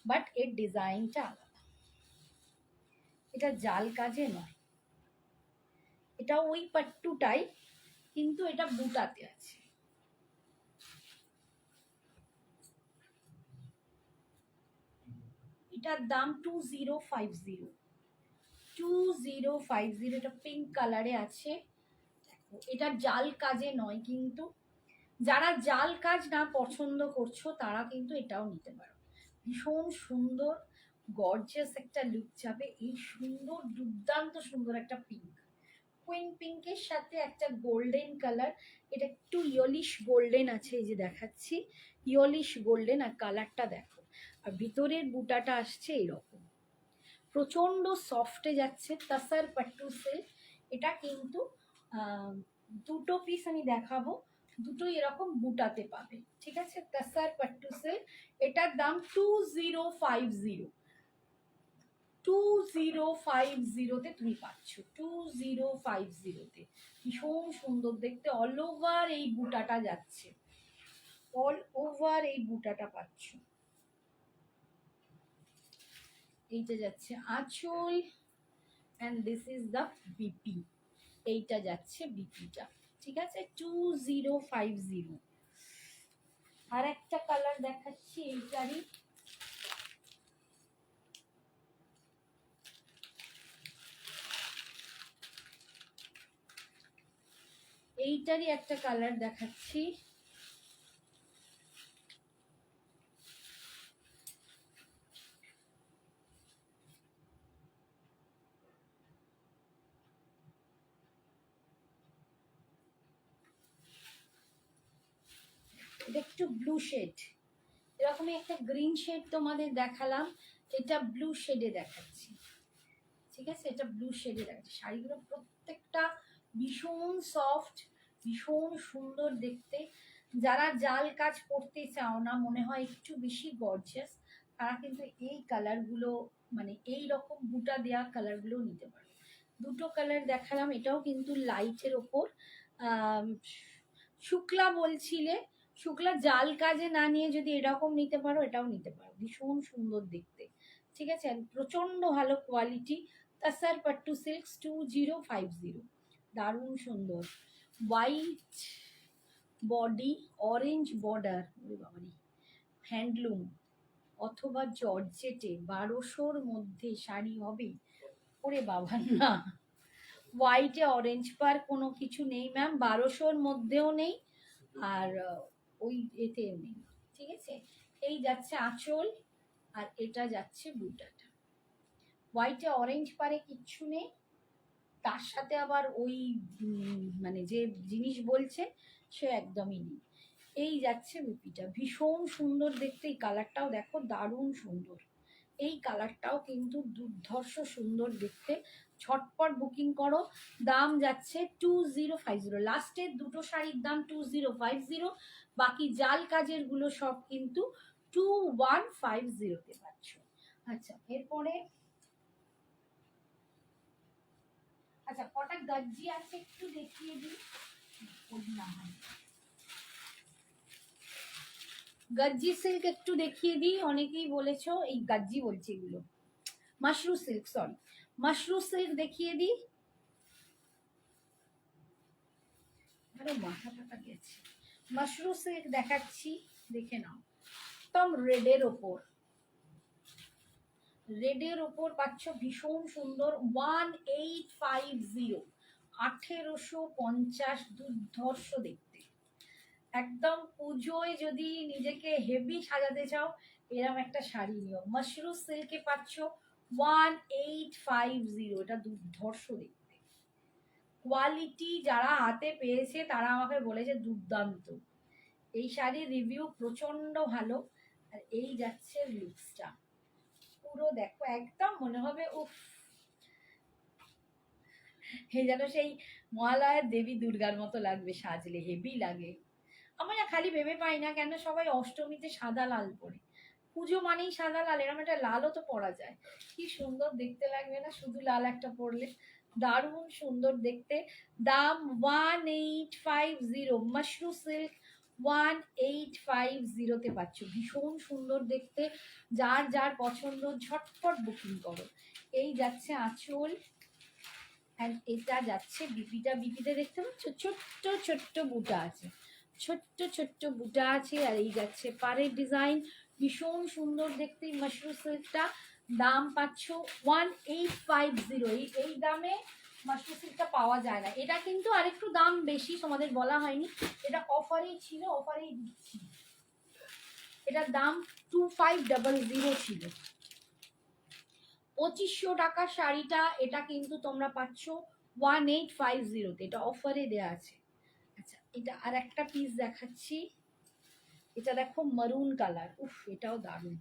S1: বাট এর ডিজাইনটা আলাদা। এটা জাল কাজে নয়, এটা ওই পাট্টুটাই, কিন্তু এটা বুটাতে আছে। এটার দাম 2050। 2050। এটা পিঙ্ক কালারে আছে। এটা জাল কাজে নয়, কিন্তু যারা জাল কাজ না পছন্দ করছো তারা কিন্তু এটাও নিতে পারো। ভীষণ সুন্দর গর্জিয়াস একটা লুক যাবে। এই সুন্দর দুর্দান্ত সুন্দর একটা পিঙ্ক, কুইন পিঙ্কের সাথে একটা গোল্ডেন কালার। এটা একটু ইয়লিশ গোল্ডেন আছে, এই যে দেখাচ্ছি ইয়লিশ গোল্ডেন। আর কালারটা দেখো, আর ভিতরের বুটাটা আসছে এরকম, প্রচন্ড সফটে যাচ্ছে। তাসার পাট্টু সিল্ক। এটা কিন্তু 2টো পিস আমি দেখাবো, দুটোই এরকম বুটাতে পাবে। ঠিক আছে, তাসার পাট্টু সিল্ক। এটার দাম 2050। 2050-তে তুমি পাচ্ছ, 2050-তে। ভীষণ সুন্দর দেখতে, অল ওভার এই বুটাটা যাচ্ছে, অল ওভার এই বুটাটা পাচ্ছ। এইটা যাচ্ছে আঁচল, and this is the BP. এইটা যাচ্ছে বিপিটা। ঠিক আছে, 2050। আর একটা কালার দেখাচ্ছি এইটারই। এইটারই একটা কালার দেখাচ্ছি। এটা একটু ব্লু শেড, এরকমই একটা গ্রিন শেড তোমাদের দেখালাম, এটা ব্লু শেডে দেখাচ্ছি। ঠিক আছে, এটা ব্লু শেডে দেখাচ্ছি। শাড়িগুলো প্রত্যেকটা ভীষণ সফট, ভীষণ সুন্দর দেখতে। যারা জাল কাজ করতে চাও না, মনে হয় একটু বেশি গর্জিয়াস, তারা কিন্তু এই কালারগুলো, মানে এই রকম বুটা দেওয়া কালারগুলো নিতে পারো। 2টো কালার দেখালাম, এটাও কিন্তু লাইটের ওপর। শুক্লা বলছিলে, শুক্লা জাল কাজে না নিয়ে যদি এরকম নিতে পারো, এটাও নিতে পারো, ভীষণ সুন্দর দেখতে। ঠিক আছে, প্রচন্ড ভালো কোয়ালিটি। তাসার পাট্টু সিল্কস 2050, দারুণ সুন্দর। হোয়াইট বডি, অরেঞ্জ বর্ডার, বাবারি, হ্যান্ডলুম। অথবা জর্জেটে 1200-র মধ্যে শাড়ি হবে? ওরে বাবা না, হোয়াইটে অরেঞ্জ পার কোনো কিছু নেই ম্যাম, 1200-র মধ্যেও নেই, আর ওই এতেও নেই। ঠিক আছে, এই যাচ্ছে আঁচল, আর এটা যাচ্ছে বুটাটা। হোয়াইটে অরেঞ্জ পারে কিচ্ছু নেই, তার সাথে আবার ওই মানে যে জিনিস বলছে সে একদমই নেই। এই যাচ্ছে বুপিটা, ভীষণ সুন্দর দেখতে, এই কালারটাও দেখো দারুণ সুন্দর, এই কালারটাও কিন্তু দুর্ধর্ষ সুন্দর দেখতে। ঝটপট বুকিং করো, দাম যাচ্ছে 2050, লাস্টের দুটো শাড়ির দাম 2050, বাকি জাল কাজের গুলো সব কিন্তু 2150-তে পাচ্ছ। আচ্ছা এরপরে আচ্ছা কটা গজ্জি আছে একটু দেখিয়ে দিই। গজ্জি সিল্ক একটু দেখিয়ে দিই, অনেকেই বলেছো, এই গজ্জি বলছি এগুলো, Mashru silk, sorry Mashru silk দেখিয়ে দিই। আরে মাথা টাথা গেছে, মাশরু সিল্ক দেখাচ্ছি, দেখে নাও, একদম রেডের ওপর, রেডের ওপর পাচ্ছ ভীষণ সুন্দর 1850, 1850, দুর্ধর্ষ দেখতে, একদম পুজোয় যদি নিজেকে হেভি সাজাতে চাও এরকম একটা শাড়ি নিও, মাশরু সিল্কে পাচ্ছ 1850, এটা দুর্ধর্ষ দেখতে, কোয়ালিটি যারা হাতে পেয়েছে তারা আমাকে বলেছে দুর্দান্ত, এই শাড়ির রিভিউ প্রচন্ড ভালো। আর এই যাচ্ছে লুকসটা, পুরো দেখো একদম মনে হবে উফ, এই যেন সেই মহালয়ার দেবী দুর্গার মতো লাগবে সাজলে, হেভি লাগে। আমরা না খালি ভেবে পাই না কেন সবাই অষ্টমীতে সাদা লাল পরে, পুজো মানেই সাদা লাল, এরকম একটা লালও তো পরা যায়, কি সুন্দর দেখতে লাগবে না শুধু লাল একটা পরলে, দারুণ সুন্দর দেখতে। দাম 1850, মাশরু সিল্ক 1850-তে পাচ্ছ, ভীষণ সুন্দর দেখতে, যার যার পছন্দ ঝটপট বুকিং করো। এই যাচ্ছে আঁচল, অ্যান্ড এটা যাচ্ছে বিপিটা, বিপিতে দেখতে পাচ্ছ ছোট্ট ছোট্ট বুটা আছে, ছোট্ট ছোট্ট বুটা আছে, আর এই যাচ্ছে পাড়ের ডিজাইন, ভীষণ সুন্দর দেখতে মাশরু সিল্কটা। দাম পাচ্ছ 1850, এই দামে মাশরু সিল্কটা পাওয়া যায় না, এটা কিন্তু আরেকটু দাম বেশি, তোমাদের বলা হয়নি, এটা অফারেই ছিল, অফারেই দিচ্ছি, এটার দাম 2500 ছিল, 2500 টাকা শাড়িটা, এটা কিন্তু তোমরা পাচ্ছ 1850-তে, এটা অফারে দেয়া আছে। আচ্ছা এটা আর একটা পিস দেখাচ্ছি, এটা দেখো মারুন কালার, উফ এটাও দারুণ,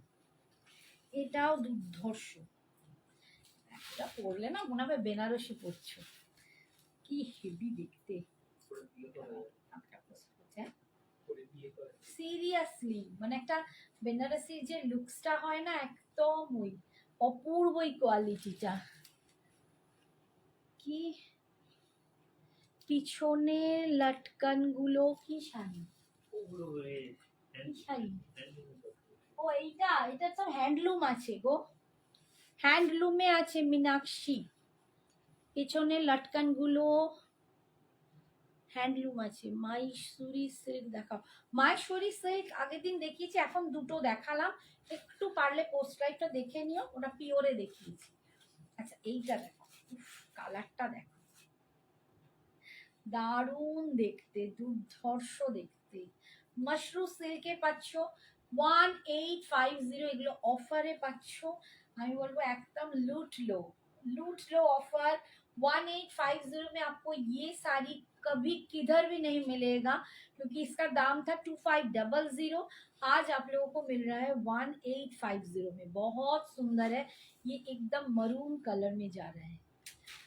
S1: এটাও দুর্ধর্ষ, এটা পরলে না মনে হবে বেনারসি পরছো, কি হেভি দেখতে, সিরিয়াসলি মানে একটা বেনারসির যে লুকসটা হয় না একদম ওই অপূর্বই কোয়ালিটিটা, কি পিছনের লটকান গুলো কি শাড়ি, শাড়ি, ও এইটা, এটা তো হ্যান্ডলুম আছে গো, হ্যান্ডলুমে আছে মীনাক্ষী, পেছনের লটকান গুলো হ্যান্ডলুম আছে। মাইসুরি সিল্ক দেখাও, মাইসুরি সিল্ক আগের দিন দেখিয়েছি, এখন দুটো দেখালাম, একটু পারলে পোস্ট লাইটটা দেখে নিও, ওটা পিওরে দেখিয়েছি। আচ্ছা এইটা দেখো, কালারটা দেখো দারুণ দেখতে, দুর্ধর্ষ দেখতে, মাশরু সিল্কে পাচ্ছ 1850, এগুলো অফারে পাচ্ছ, আমি বলবো একদম लूट लो ऑफर। 1850 में आपको ये साड़ी कभी किधर भी नहीं मिलेगा, क्योंकि इसका दाम था 2500, आज आप लोगों को मिल रहा है 1850 में, बहुत सुंदर है, ये एकदम मरून कलर में जा रहा है,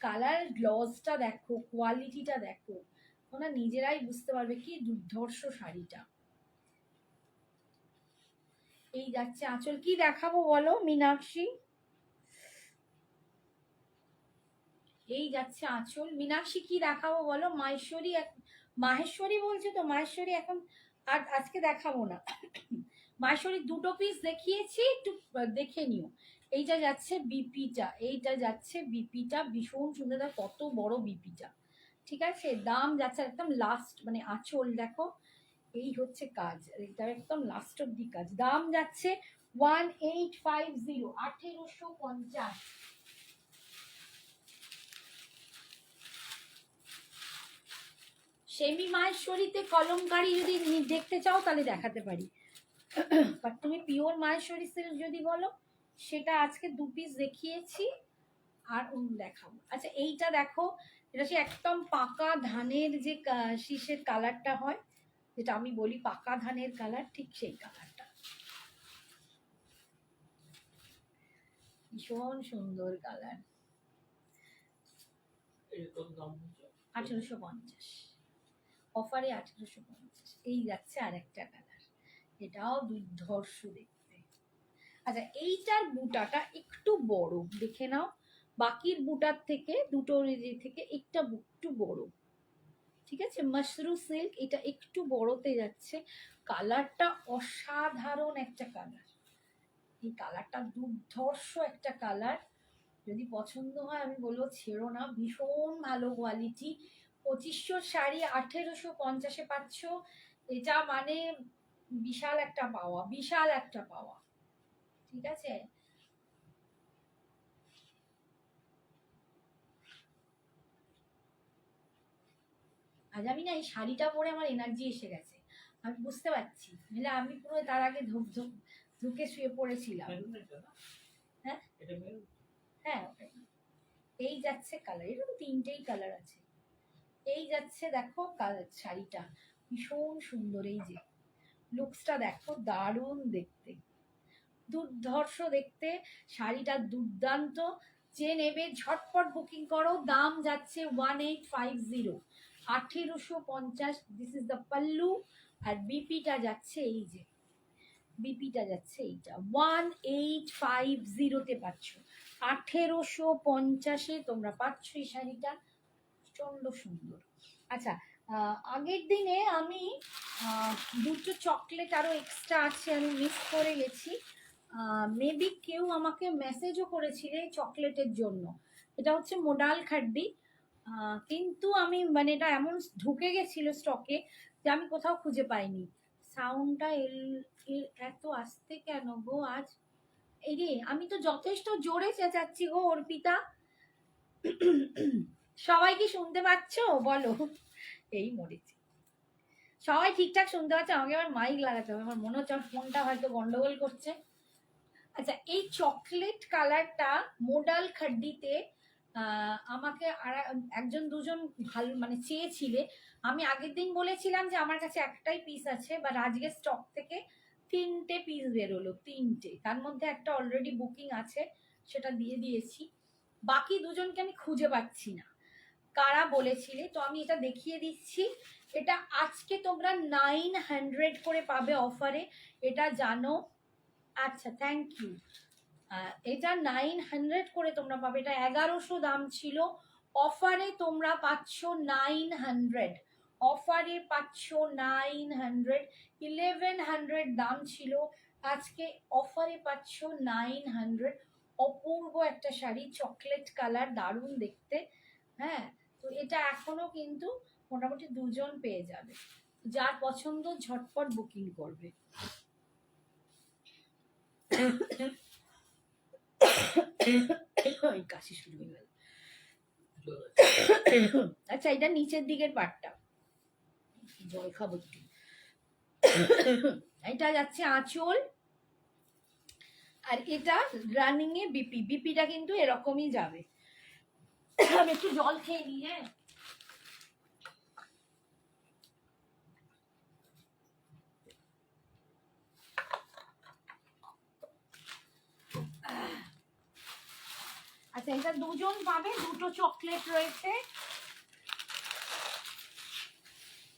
S1: কালার গ্লসটা দেখো, কোয়ালিটিটা দেখো, তোমরা নিজেরাই বুঝতে পারবে কি দুর্ধর্ষ শাড়িটা। এই যাচ্ছে আঁচল, কি দেখাবো বলো মীনাক্ষী, এই যাচ্ছে আঁচল, মীনাক্ষী কি দেখাবো বলো, মাহেশ্বরী, মাহেশ্বরী বলছে তো, মাহেশ্বরী এখন আর আজকে দেখাবো না, মাহেশ্বরী দুটো পিস দেখিয়েছি, একটু দেখে নিও। এইটা যাচ্ছে বিপিটা, এইটা যাচ্ছে বিপিটা, ভীষণ সুন্দর, কত বড় বিপিটা, ঠিক আছে, দাম যাচ্ছে একদম লাস্ট, মানে আঁচল দেখো, এই হচ্ছে কাজ, এটা একদম লাস্ট অব্দি কাজ, দাম যাচ্ছে 1850, 1850। সেমি মাহেশ্বরীতে কলমকারি যদি দেখতে চাও তাহলে দেখাতে পারি, বাট তুমি পিওর মাহেশ্বরী সিল্ক যদি বলো সেটা আজকে 2 পিস দেখিয়েছি আর দেখাবো। আচ্ছা এইটা দেখো, এটা সে একদম পাকা ধানের যে শীষের কালারটা হয়, যেটা আমি বলি পাকা ধানের কালার, ঠিক সেই কালারটা, ভীষণ সুন্দর কালার। 1850 অফারে, 1850। এই যাচ্ছে আরেকটা কালার, এটাও দুর্ধর্ষ দেখতে। আচ্ছা এইটার বুটাটা একটু বড়, দেখে নাও, বাকির বুটার থেকে দুটো থেকে একটু বড়, ঠিক আছে। মাশরু সিল্ক, এটা একটু বড়তে যাচ্ছে, কালারটা অসাধারণ একটা কালার, এই কালারটা দুর্ধর্ষ একটা কালার, যদি পছন্দ হয় আমি বলবো ছেড়ো না, ভীষণ ভালো কোয়ালিটি। 2500 শাড়ি 1850-এ পাচ্ছ, এটা মানে বিশাল একটা পাওয়া, বিশাল একটা পাওয়া, ঠিক আছে। আজ আমি না এই শাড়িটা পরে আমার এনার্জি এসে গেছে, আমি বুঝতে পারছি, নাহলে আমি পুরো তার আগে ধুকে শুয়ে পড়েছিলাম। হ্যাঁ হ্যাঁ, এই যাচ্ছে কালার, এরকম 3টেই কালার আছে। এই যাচ্ছে দেখো কালার, শাড়িটা ভীষণ সুন্দর, এই যে লুকসটা দেখো, দারুণ দেখতে, দুর্ধর্ষ দেখতে, শাড়িটা দুর্দান্ত। যে নেবে ঝটপট বুকিং করো, দাম যাচ্ছে 1850, 1850। দিস ইজ দ্য পাল্লু, আর বিপিটা যাচ্ছে এই যে, বিপিটা যাচ্ছে এইটা 1850-তে পাচ্ছ, 1850-এ তোমরা পাচ্ছ এই শাড়িটা, প্রচন্ড সুন্দর। আচ্ছা আগের দিনে আমি দুটো চকলেট আরো এক্সট্রা আছে, আমি মিস করে গেছি, মেবি কেউ আমাকে মেসেজও করেছিল চকলেটের জন্য, এটা হচ্ছে মোডাল খাড্ডি, কিন্তু আমি মানে এটা এমন ঢুকে গেছিল স্টকে যে আমি কোথাও খুঁজে পাইনি। সাউন্ডটা এত আসতে কেন গো আজ? এই রে, আমি তো যথেষ্ট জোরে চেঁচাচ্ছি গো অর্পিতা, সবাই কি শুনতে পাচ্ছ বলো? এই মরেছি, সবাই ঠিকঠাক শুনতে পাচ্ছে? আমাকে আবার মাইক লাগাতে হবে, আমার মনে হচ্ছে আমার ফোনটা হয়তো গন্ডগোল করছে। আচ্ছা এই চকলেট কালারটা মোডাল খাড্ডিতে আমাকে আর একজন দুজন ভালো মানে চেয়েছিলে, আমি আগের দিন বলেছিলাম যে আমার কাছে একটাই পিস আছে, বা আজকে স্টক থেকে 3টে পিস বেরোলো, 3টে, তার মধ্যে একটা অলরেডি বুকিং আছে, সেটা দিয়ে দিয়েছি, বাকি দুজনকে আমি খুঁজে পাচ্ছি না, কারা বলেছিলে, তো আমি এটা দেখিয়ে দিচ্ছি। এটা আজকে তোমরা 900 করে পাবে অফারে, এটা জানো। আচ্ছা থ্যাংক ইউ। এটা 900 করে তোমরা পাবে, এটা 1100 দাম ছিল, অফারে তোমরা পাচ্ছ 900, অফারে পাচ্ছ 900, 1100 দাম ছিল, আজকে অফারে পাচ্ছ 900। অপূর্ব একটা শাড়ি, চকলেট কালার, দারুণ দেখতে। হ্যাঁ তো এটা এখনো কিন্তু মোটামুটি দুজন পেয়ে যাবে, যার পছন্দ ঝটপট বুকিং করবে। কাশি শুরু হয়ে গেল। আচ্ছা এটা নিচের দিকের পাটটা, জল খাবো একটু। এটা যাচ্ছে আঁচল, আর এটা রানিং এ বিপি, বিপিটা কিন্তু এরকমই যাবে। আমি একটু জল খেয়ে নিই। হ্যাঁ আচ্ছা এটা দুজন পাবে, দুটো চকলেট রয়েছে,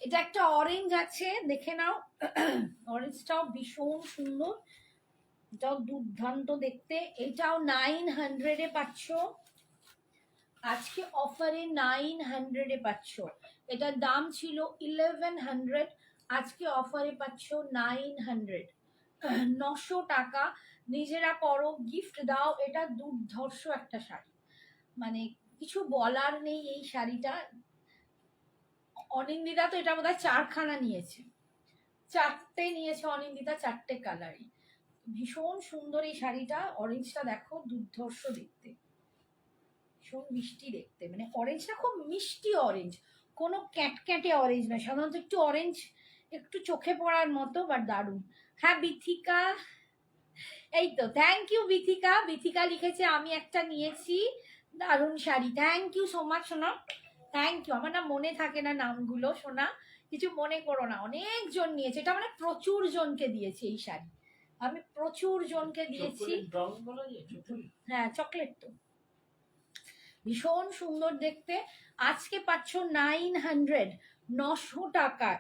S1: এটা একটা অরেঞ্জ আছে, দেখে নাও, অরেঞ্জটাও ভীষণ সুন্দর, এটাও দুর্দান্ত দেখতে, এটাও 900-এ পাচ্ছ, আজকে অফারে 900-এ পাচ্ছ, এটার দাম ছিল 1100, আজকে অফারে পাচ্ছ 900, 900 টাকা। নিজেরা পরো, গিফট দাও, এটা দুর্ধর্ষ একটা শাড়ি, মানে কিছু বলার নেই এই শাড়িটা। অনিন্দিতা তো এটা বোধহয় 4খানা নিয়েছে, 4টে নিয়েছে অনিন্দিতা, 4টে কালারই, ভীষণ সুন্দর এই শাড়িটা। অরেঞ্জটা দেখো, দুর্ধর্ষ দেখতে, ভীষণ মিষ্টি দেখতে, মানে অরেঞ্জটা খুব মিষ্টি অরেঞ্জ, কোনো ক্যাটক্যাটে অরেঞ্জ নয়, সাধারণত একটু অরেঞ্জ একটু চোখে পড়ার মতো, বাট দারুণ। হ্যাঁ বিথিকা, এই তো থ্যাংক ইউ বিথিকা। বিথিকা লিখেছে আমি একটা নিয়েছি, দারুণ sari. Thank you so much সোনা, থ্যাংক ইউ। আমার না মনে থাকে না নামগুলো সোনা, কিছু মনে করো না। অনেকজন নিয়েছে এটা, মানে প্রচুর জনকে দিয়েছি এই শাড়ি, আমি প্রচুর জনকে দিয়েছি। হ্যাঁ চকলেট তো, ভীষণ সুন্দর দেখতে। আজকে পাচ্ছ 900, 900 টাকা।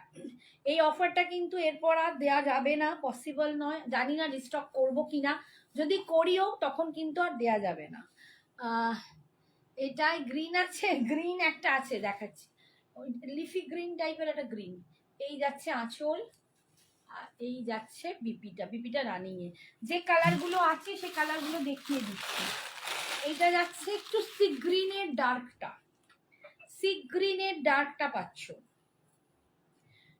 S1: এই অফারটা কিন্তু এরপর আর দেওয়া যাবে না, পসিবল নয়। জানি না রিস্টক করবো কিনা, যদি করিও তখন কিন্তু আর দেওয়া যাবে না। এটাই গ্রিন আছে, গ্রিন একটা আছে দেখাচ্ছি, ওই লিফি গ্রিন টাইপের একটা গ্রিন। এই যাচ্ছে আঁচল, আর এই যাচ্ছে বিপিটা, বিপিটা রানিং এ। যে কালারগুলো আছে সেই কালারগুলো দেখিয়ে দিচ্ছি। এইটা যাচ্ছে একটু সি গ্রিনের ডার্কটা, সি গ্রিনের ডার্কটা পাচ্ছ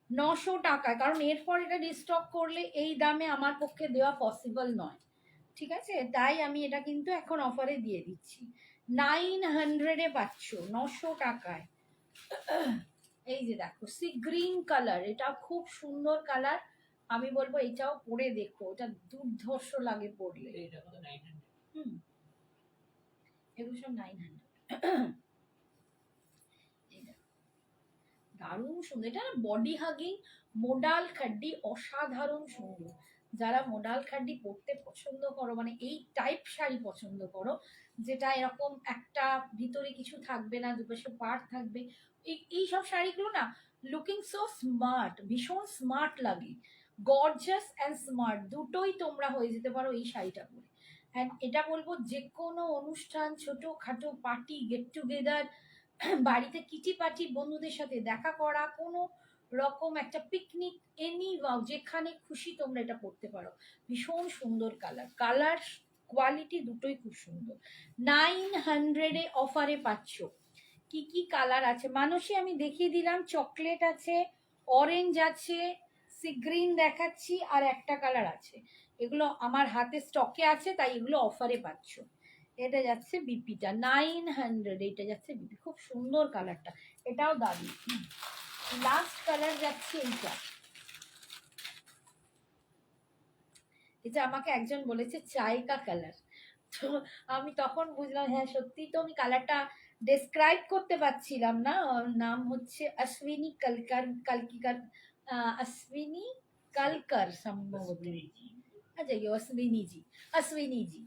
S1: 900 টাকায়, কারণ এরপর এটা রিস্টক করলে এই দামে আমার পক্ষে দেওয়া পসিবল নয়, ঠিক আছে? তাই আমি এটা কিন্তু এখন অফারে দিয়ে দিচ্ছি, 900-এ পাচ্ছ 900 টাকায়। এই যে দেখো সি গ্রিন কালার, এটা খুব সুন্দর কালার, আমি বলবো এটাও পরে দেখো, এটা দুর্ধর্ষ লাগে পরলে। হুম, এগুলো সব 900। দারুণ সুন্দর, এটা বডি হাগিং মোডাল খাড্ডি, অসাধারণ সুন্দর। যারা মোডাল খাড্ডি পরতে পছন্দ করো, মানে এই টাইপ শাড়ি পছন্দ করো, যেটা এরকম একটা ভিতরে কিছু থাকবে না, দুপাশে পাড় থাকবে, এই সব শাড়িগুলো না লুকিং সো স্মার্ট, ভীষণ স্মার্ট লাগে, গর্জাস অ্যান্ড স্মার্ট দুটোই তোমরা হয়ে যেতে পারো এই শাড়িটা পরে। অ্যান্ড এটা বলবো যে কোনো অনুষ্ঠান, ছোটোখাটো পার্টি, গেট টুগেদার, বাড়িতে কিটি পার্টি, বন্ধুদের সাথে দেখা করা, কোনো রকম একটা পিকনিক, এনি যেখানে খুশি তোমরা এটা করতে পারো। ভীষণ সুন্দর কালার, কালার কোয়ালিটি দুটোই খুব সুন্দর। 900-এ অফারে পাচ্ছ। কি কি কালার আছে মানসী আমি দেখিয়ে দিলাম, চকলেট আছে, অরেঞ্জ আছে, সি গ্রিন দেখাচ্ছি, আর একটা কালার আছে, এগুলো আমার হাতে স্টকে আছে তাই এগুলো অফারে পাচ্ছ। এটা যাচ্ছে বিপিটা 900, এটা যাচ্ছে বিপি, খুব সুন্দর কালারটা, এটাও দারুণ। লাস্ট কালার যাচ্ছে এইটা, এটা আমাকে একজন বলেছে চাইকা কালার, তো আমি তখন বুঝলাম হ্যাঁ সত্যি তো, আমি কালারটা ডেসক্রাইব করতে পারছিলাম না। ওর নাম হচ্ছে অশ্বিনী কলকার, কালকিকার, अश्विनी कलकर संभवत। अच्छा ये अश्विनी जी, अश्विनी जी,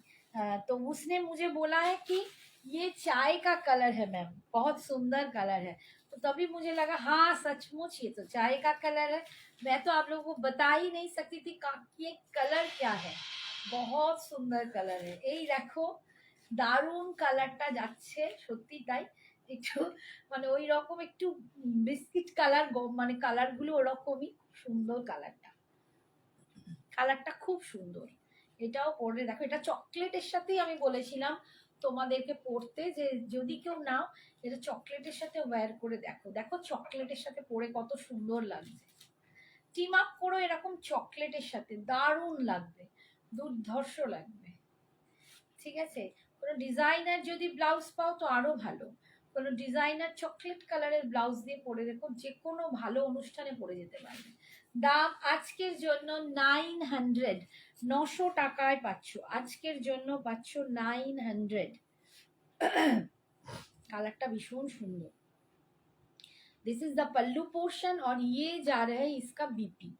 S1: तो उसने मुझे बोला है कि ये चाय का कलर है मैम, बहुत सुंदर कलर है। तो तभी मुझे लगा हाँ सचमुच ये तो चाय का कलर है। मैं तो आप लोगों को बता ही नहीं सकती थी ये कलर क्या है, बहुत सुंदर कलर है। এই দেখো দারুণ কালারটা যাচ্ছে, সত্যি তাই, একটু মানে ওই রকম একটু বিস্কিট কালার, মানে কালারগুলো ওরকমই, সুন্দর কালারটা, কালারটা খুব সুন্দর। এটাও পরে দেখো, এটা চকলেটের সাথেই আমি বলেছিলাম তোমাদেরকে পরতে, যে যদি কেউ নাও এটা চকলেটের সাথে ওয়্যার করে দেখো, দেখো চকলেটের সাথে পরে কত সুন্দর লাগছে। টিম আপ করো এরকম চকলেটের সাথে, দারুণ লাগবে, দুর্ধর্ষ লাগবে, ঠিক আছে? কোনো ডিজাইনার যদি ব্লাউজ পাও তো আরো ভালো, কোনো ডিজাইনার চকলেট কালারের ব্লাউজ দিয়ে পরে দেখো, যে কোনো ভালো অনুষ্ঠানে পরে যেতে পারবে। দাম আজকের জন্য 900, 900 টাকায় পাচ্ছ, আজকের জন্য পাচ্ছ 900। কালারটা ভীষণ সুন্দর। This is the pallu portion और ये जा रहा है इसका बीपी,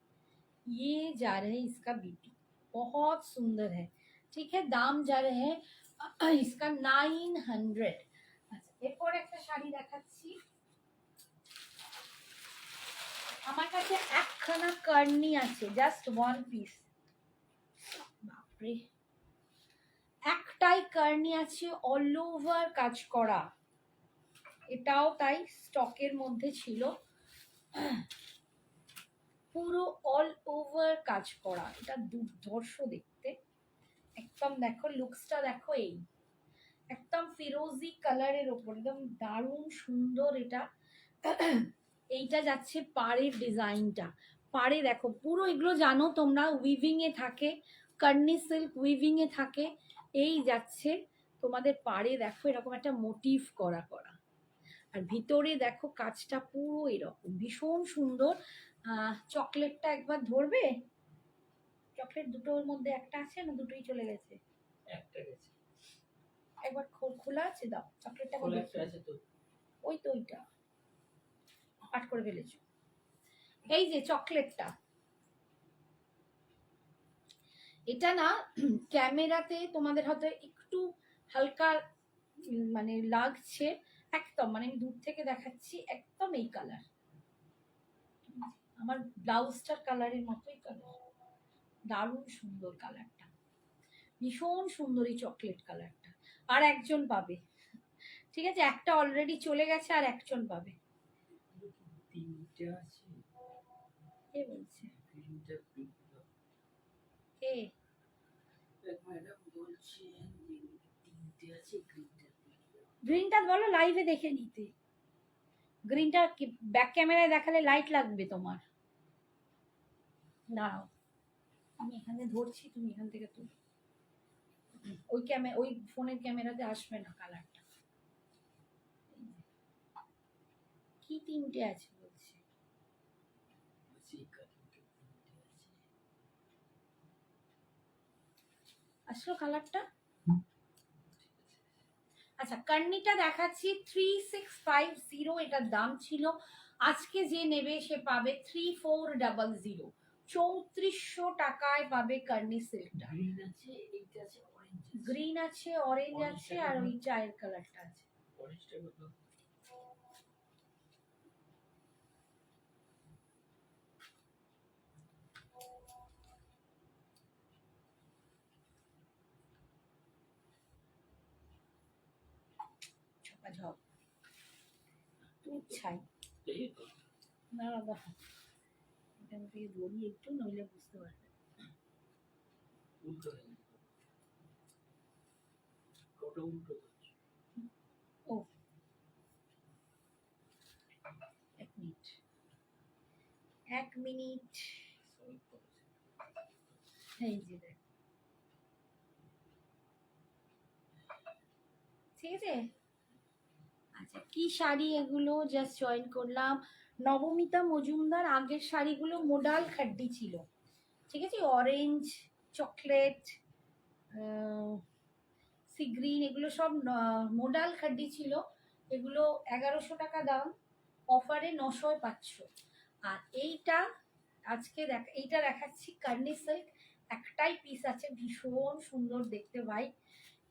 S1: ये जा रहा है इसका बीपी, बहुत सुंदर है, ठीक है? दाम जा रहे हैं इसका 900। আচ্ছা এরপর একটা শাড়ি দেখাচ্ছি, আমার কাছে একখানা কার্নি আছে, জাস্ট ওয়ান পিস, বাপরে একটাই কার্নি আছে, অল ওভার কাজ করা, এটাও তাই স্টকের মধ্যে ছিল, পুরো অল ওভার কাজ করা, এটা দুর্ধর্ষ দেখতে, একদম দেখো লুকসটা দেখো, এই একদম ফিরোজি কালারের ওপর, একদম দারুণ সুন্দর এটা। এইটা যাচ্ছে পাড়ের ডিজাইনটা, পাড়ে দেখো পুরো, এগুলো জানো তোমরা উইভিং এ থাকে, কার্নি সিল্ক উইভিং এ থাকে। এই যাচ্ছে তোমাদের পাড়ে দেখো এরকম একটা মোটিভ করা করা, আর ভিতরে দেখো কাজটা পুরো এরকম ভীষণ সুন্দর। চকলেটটা একবার ধরবে? চকলেট দুটোর মধ্যে একটা আছে না দুটোই চলে গেছে?
S2: একটা গেছে।
S1: একবার খোলা আছে, দাও চকলেটটা।
S2: খোলা একটা আছে তো।
S1: ওই তো ওইটা পাট করে ফেলেছো। এই যে চকলেটটা, এটা না ক্যামেরাতে তোমাদের হয়তো একটু হালকা মানে লাগছে, একদম মানে আমি দূর থেকে দেখাচ্ছি একদম এই কালার, আমার ব্লাউজটার কালারের মতোই কালার, দারুণ সুন্দর কালারটা, ভীষণ সুন্দর এই চকলেট কালারটা। আর একজন পাবে, ঠিক আছে, একটা অলরেডি চলে গেছে আর একজন পাবে।
S2: তিনটে আছে।
S1: কে বলছে?
S2: তিনটে
S1: কে?
S2: ম্যাডাম বলছেন যে তিনটে আছে।
S1: গ্রিনটা বলো লাইভে দেখে নিতে। গ্রিনটা ব্যাক ক্যামেরায় দেখালে লাইট লাগবে তোমার। দাঁড়াও আমি এখানে ধরছি, তুমি এখান থেকে তুলো। ওই ওই ফোনের ক্যামেরাতে আসবে না কালারটা। কি তিনটে আছে বলছে? আসলো কালারটা। আচ্ছা কার্নিটা দেখাচ্ছি 3650, এটার দাম ছিল। আজকে যে নেবে সে পাবে 3400, 3400 টাকায় পাবে কার্নি সিল্কটা।
S2: গ্রিন আছে, এইটা আছে অরেঞ্জ।
S1: গ্রিন আছে, অরেঞ্জ আছে, আর ওই চায়ের কালারটা আছে।
S2: অরেঞ্জটা কত?
S1: ঝপ ছাই না দাদা, এখান থেকে ধরি একটু, নইলে বুঝতে পারবে।
S2: উল্টো কত উল্টো করছে?
S1: ও এক মিনিট, এক মিনিট। এই যে দেখ, ঠিক আছে। আচ্ছা কি শাড়ি এগুলো জাস্ট জয়েন করলাম, নবমিতা মজুমদার। আগের শাড়িগুলো মোডাল খাড্ডি ছিল, ঠিক আছে, অরেঞ্জ, চকলেট, সি গ্রিন, এগুলো সব মোডাল খাড্ডি ছিল। এগুলো 1100 টাকা দাম, অফারে 900 পাচ্ছ। আর এইটা আজকে এইটা দেখাচ্ছি কার্নি সিল্ক, একটাই পিস আছে, ভীষণ সুন্দর দেখতে ভাই।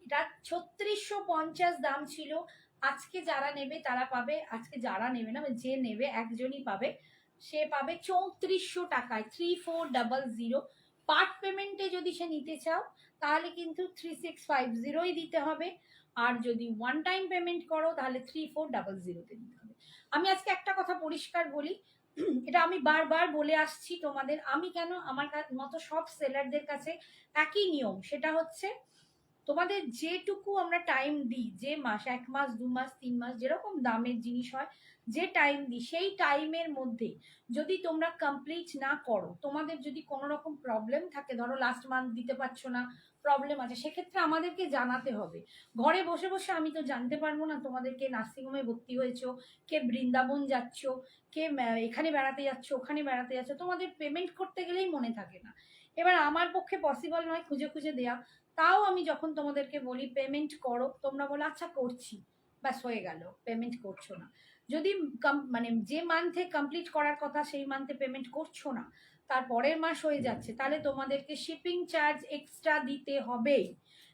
S1: এটা 3650 দাম ছিল। আজকে যারা নেবে তারা পাবে, আজকে যারা নেবে না যে নেবে একজনই পাবে, সে পাবে 3400 টাকায় 3400। পার্ট পেমেন্টে যদি সে নিতে চাও তাহলে কিন্তু 3650ই দিতে হবে, আর যদি ওয়ান টাইম পেমেন্ট করো তাহলে 3400তে দিতে হবে। আমি আজকে একটা কথা পরিষ্কার বলি, এটা আমি বারবার বলে আসছি তোমাদের, আমি কেন আমার মতো সব সেলারদের কাছে একই নিয়ম, সেটা হচ্ছে তোমাদের যেটুকু আমরা টাইম দিই, যে মাস, 1 মাস 2 মাস 3 মাস যেরকম দামের জিনিস হয়, যে টাইম দিই সেই টাইমের মধ্যে যদি তোমরা কমপ্লিট না করো, তোমাদের যদি কোনো রকম প্রবলেম থাকে, ধরো লাস্ট মান্থ দিতে পারছো না, প্রবলেম আছে, সেক্ষেত্রে আমাদেরকে জানাতে হবে। ঘরে বসে বসে আমি তো জানতে পারবো না তোমাদেরকে নার্সিংহোমে ভর্তি হয়েছো, কে বৃন্দাবন যাচ্ছ, কে এখানে বেড়াতে যাচ্ছ, ওখানে বেড়াতে যাচ্ছ, তোমাদের পেমেন্ট করতে গেলেই মনে থাকে না। এবার আমার পক্ষে পসিবল নয় খুঁজে খুঁজে দেয়া, তাও আমি যখন তোমাদেরকে বলি পেমেন্ট করো, তোমরা বলো আচ্ছা করছি, ব্যাস হয়ে গেল, পেমেন্ট করছো না। যদি মানে যে মান্থে কমপ্লিট করার কথা সেই মান্থে পেমেন্ট করছো না, তার পরের মাস হয়ে যাচ্ছে, তাহলে তোমাদেরকে শিপিং চার্জ এক্সট্রা দিতে হবে।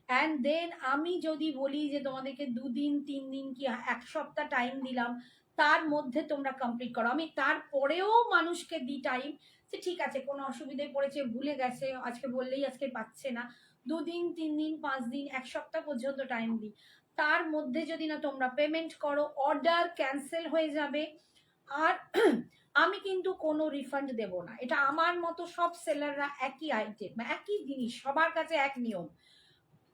S1: অ্যান্ড দেন আমি যদি বলি যে তোমাদেরকে 2 দিন 3 দিন কি 1 সপ্তাহ টাইম দিলাম, তার মধ্যে তোমরা কমপ্লিট করো, আমি তারপরেও মানুষকে দিই টাইম, যে ঠিক আছে কোনো অসুবিধায় পড়েছে, ভুলে গেছে, আজকে বললেই আজকে পাচ্ছে না, 2 দিন 3 দিন 5 দিন 1 সপ্তাহ পর্যন্ত টাইম দিই। তার মধ্যে যদি না তোমরা পেমেন্ট করো, অর্ডার ক্যান্সেল হয়ে যাবে, আর আমি কিন্তু কোনো রিফান্ড দেব না। এটা আমার মতো সব সেলাররা একই আইটেম, একই জিনিস, সবার কাছে এক নিয়ম।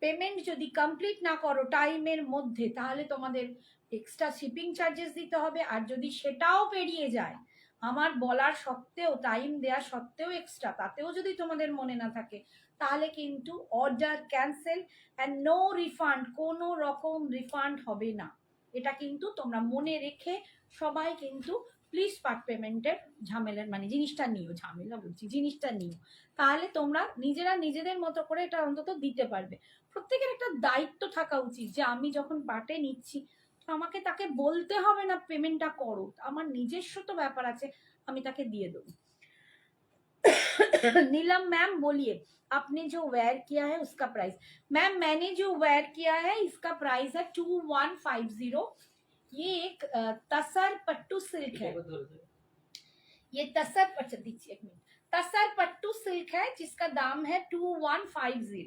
S1: পেমেন্ট যদি কমপ্লিট না করো টাইমের মধ্যে, তাহলে তোমাদের এক্সট্রা শিপিং চার্জেস দিতে হবে, আর যদি সেটাও পেরিয়ে যায়, আমার বলার সত্ত্বেও, টাইম দেওয়া সত্ত্বেও এক্সট্রা, তাতেও যদি তোমাদের মনে না থাকে, তাহলে কিন্তু order cancel and no refund, কোনো রকম রিফান্ড হবে না। এটা কিন্তু তোমরা মনে রেখে সবাই কিন্তু প্লিজ পার্ট পেমেন্টের ঝামেলার মানে জিনিসটা নিও, ঝামেলা বলছি জিনিসটা নিও, তাহলে তোমরা নিজেরা নিজেদের মতো করে এটা অন্তত দিতে পারবে। প্রত্যেকের একটা দায়িত্ব থাকা উচিত যে আমি যখন পার্টে নিচ্ছি তো আমাকে তাকে বলতে হবে না পেমেন্টটা করো, আমার নিজস্ব তো ব্যাপার আছে, আমি তাকে দিয়ে দেবো। नीलम मैम बोलिए, आपने जो वेयर किया है उसका प्राइस? मैम मैंने जो वेयर किया है इसका प्राइस है 2150। ये एक तसर पट्टू सिल्क है, ये तसर अच्छा दीजिए एक मिनट, तसर पट्टू सिल्क है जिसका दाम है 2150।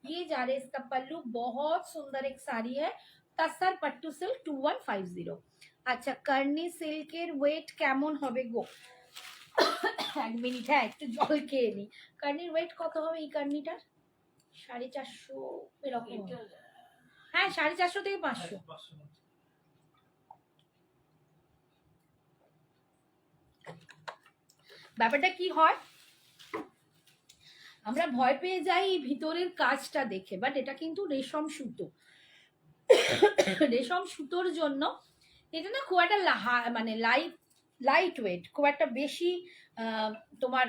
S1: ये जा रहे, इसका पल्लू बहुत सुंदर एक साड़ी है, तसर पट्टू सिल्क 2150। अच्छा कर्नी सिल्केर वेट केमन होबे गो? এক মিনিট, হ্যাঁ একটু জল খেয়ে নি। কার্নির ওয়েট কত হবে এই কার্নিটার? 450 এরকম, হ্যাঁ 450 থেকে 500। ব্যাপারটা কি হয়, আমরা ভয় পেয়ে যাই ভিতরের কাজটা দেখে, বাট এটা কিন্তু রেশম সুতো। রেশম সুতোর জন্য এটা না খুব একটা মানে লাইট ওয়েট, খুব একটা বেশি তোমার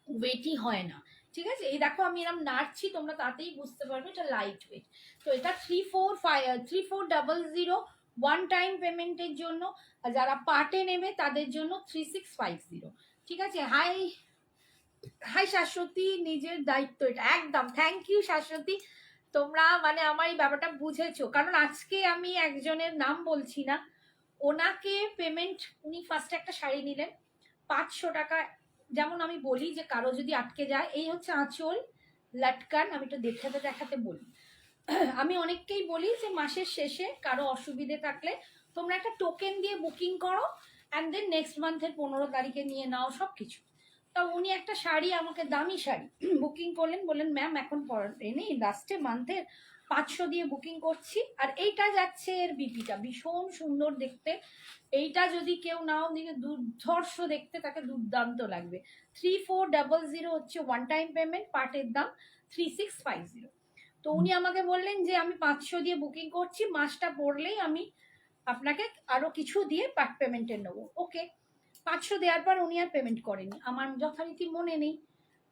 S1: ওয়েটই হয় না, ঠিক আছে? এই দেখো আমি এরকম নাড়ছি, তোমরা তাতেই বুঝতে পারবে এটা লাইট ওয়েট। তো এটা 3400 ওয়ান টাইম পেমেন্টের জন্য, আর যারা পার্টে নেবে তাদের জন্য 3650, ঠিক আছে? হাই হাই শাশ্বতী, নিজের দায়িত্ব এটা একদম। থ্যাংক ইউ শাশ্বতী, তোমরা মানে আমার এই ব্যাপারটা বুঝেছো, কারণ আজকে আমি একজনের নাম বলছি না, ওনাকে পেমেন্ট, উনি ফার্স্টে একটা শাড়ি নিলেন 500 টাকা। যেমন আমি বলি যে কারো যদি আটকে যায়, এই হচ্ছে আঁচল লাটকান, আমি একটু দেখাতে বলি। আমি অনেককেই বলি যে মাসের শেষে কারো অসুবিধে থাকলে তোমরা একটা টোকেন দিয়ে বুকিং করো, অ্যান্ড দেন নেক্সট মান্থের 15 তারিখে নিয়ে নাও সব কিছু। তা উনি একটা শাড়ি আমাকে, দামি শাড়ি বুকিং করলেন, বললেন ম্যাম এখন নেই, লাস্টে মান্থের 500 দিয়ে বুকিং করছি, আর এইটা যাচ্ছে এর বিপিটা ভীষণ সুন্দর দেখতে, এইটা যদি কেউ নাও দিকে দুর্ধর্ষ দেখতে, তাকে দুর্দান্ত লাগবে। 3400 হচ্ছে ওয়ান টাইম পেমেন্ট, পার্টের দাম 3650। তো উনি আমাকে বললেন যে আমি 500 দিয়ে বুকিং করছি, মাসটা পড়লেই আমি আপনাকে আরো কিছু দিয়ে পার্ট পেমেন্টের নেবো। ওকে, 500 দেওয়ার পর উনি আর পেমেন্ট করেনি, আমার যথারীতি মনে নেই।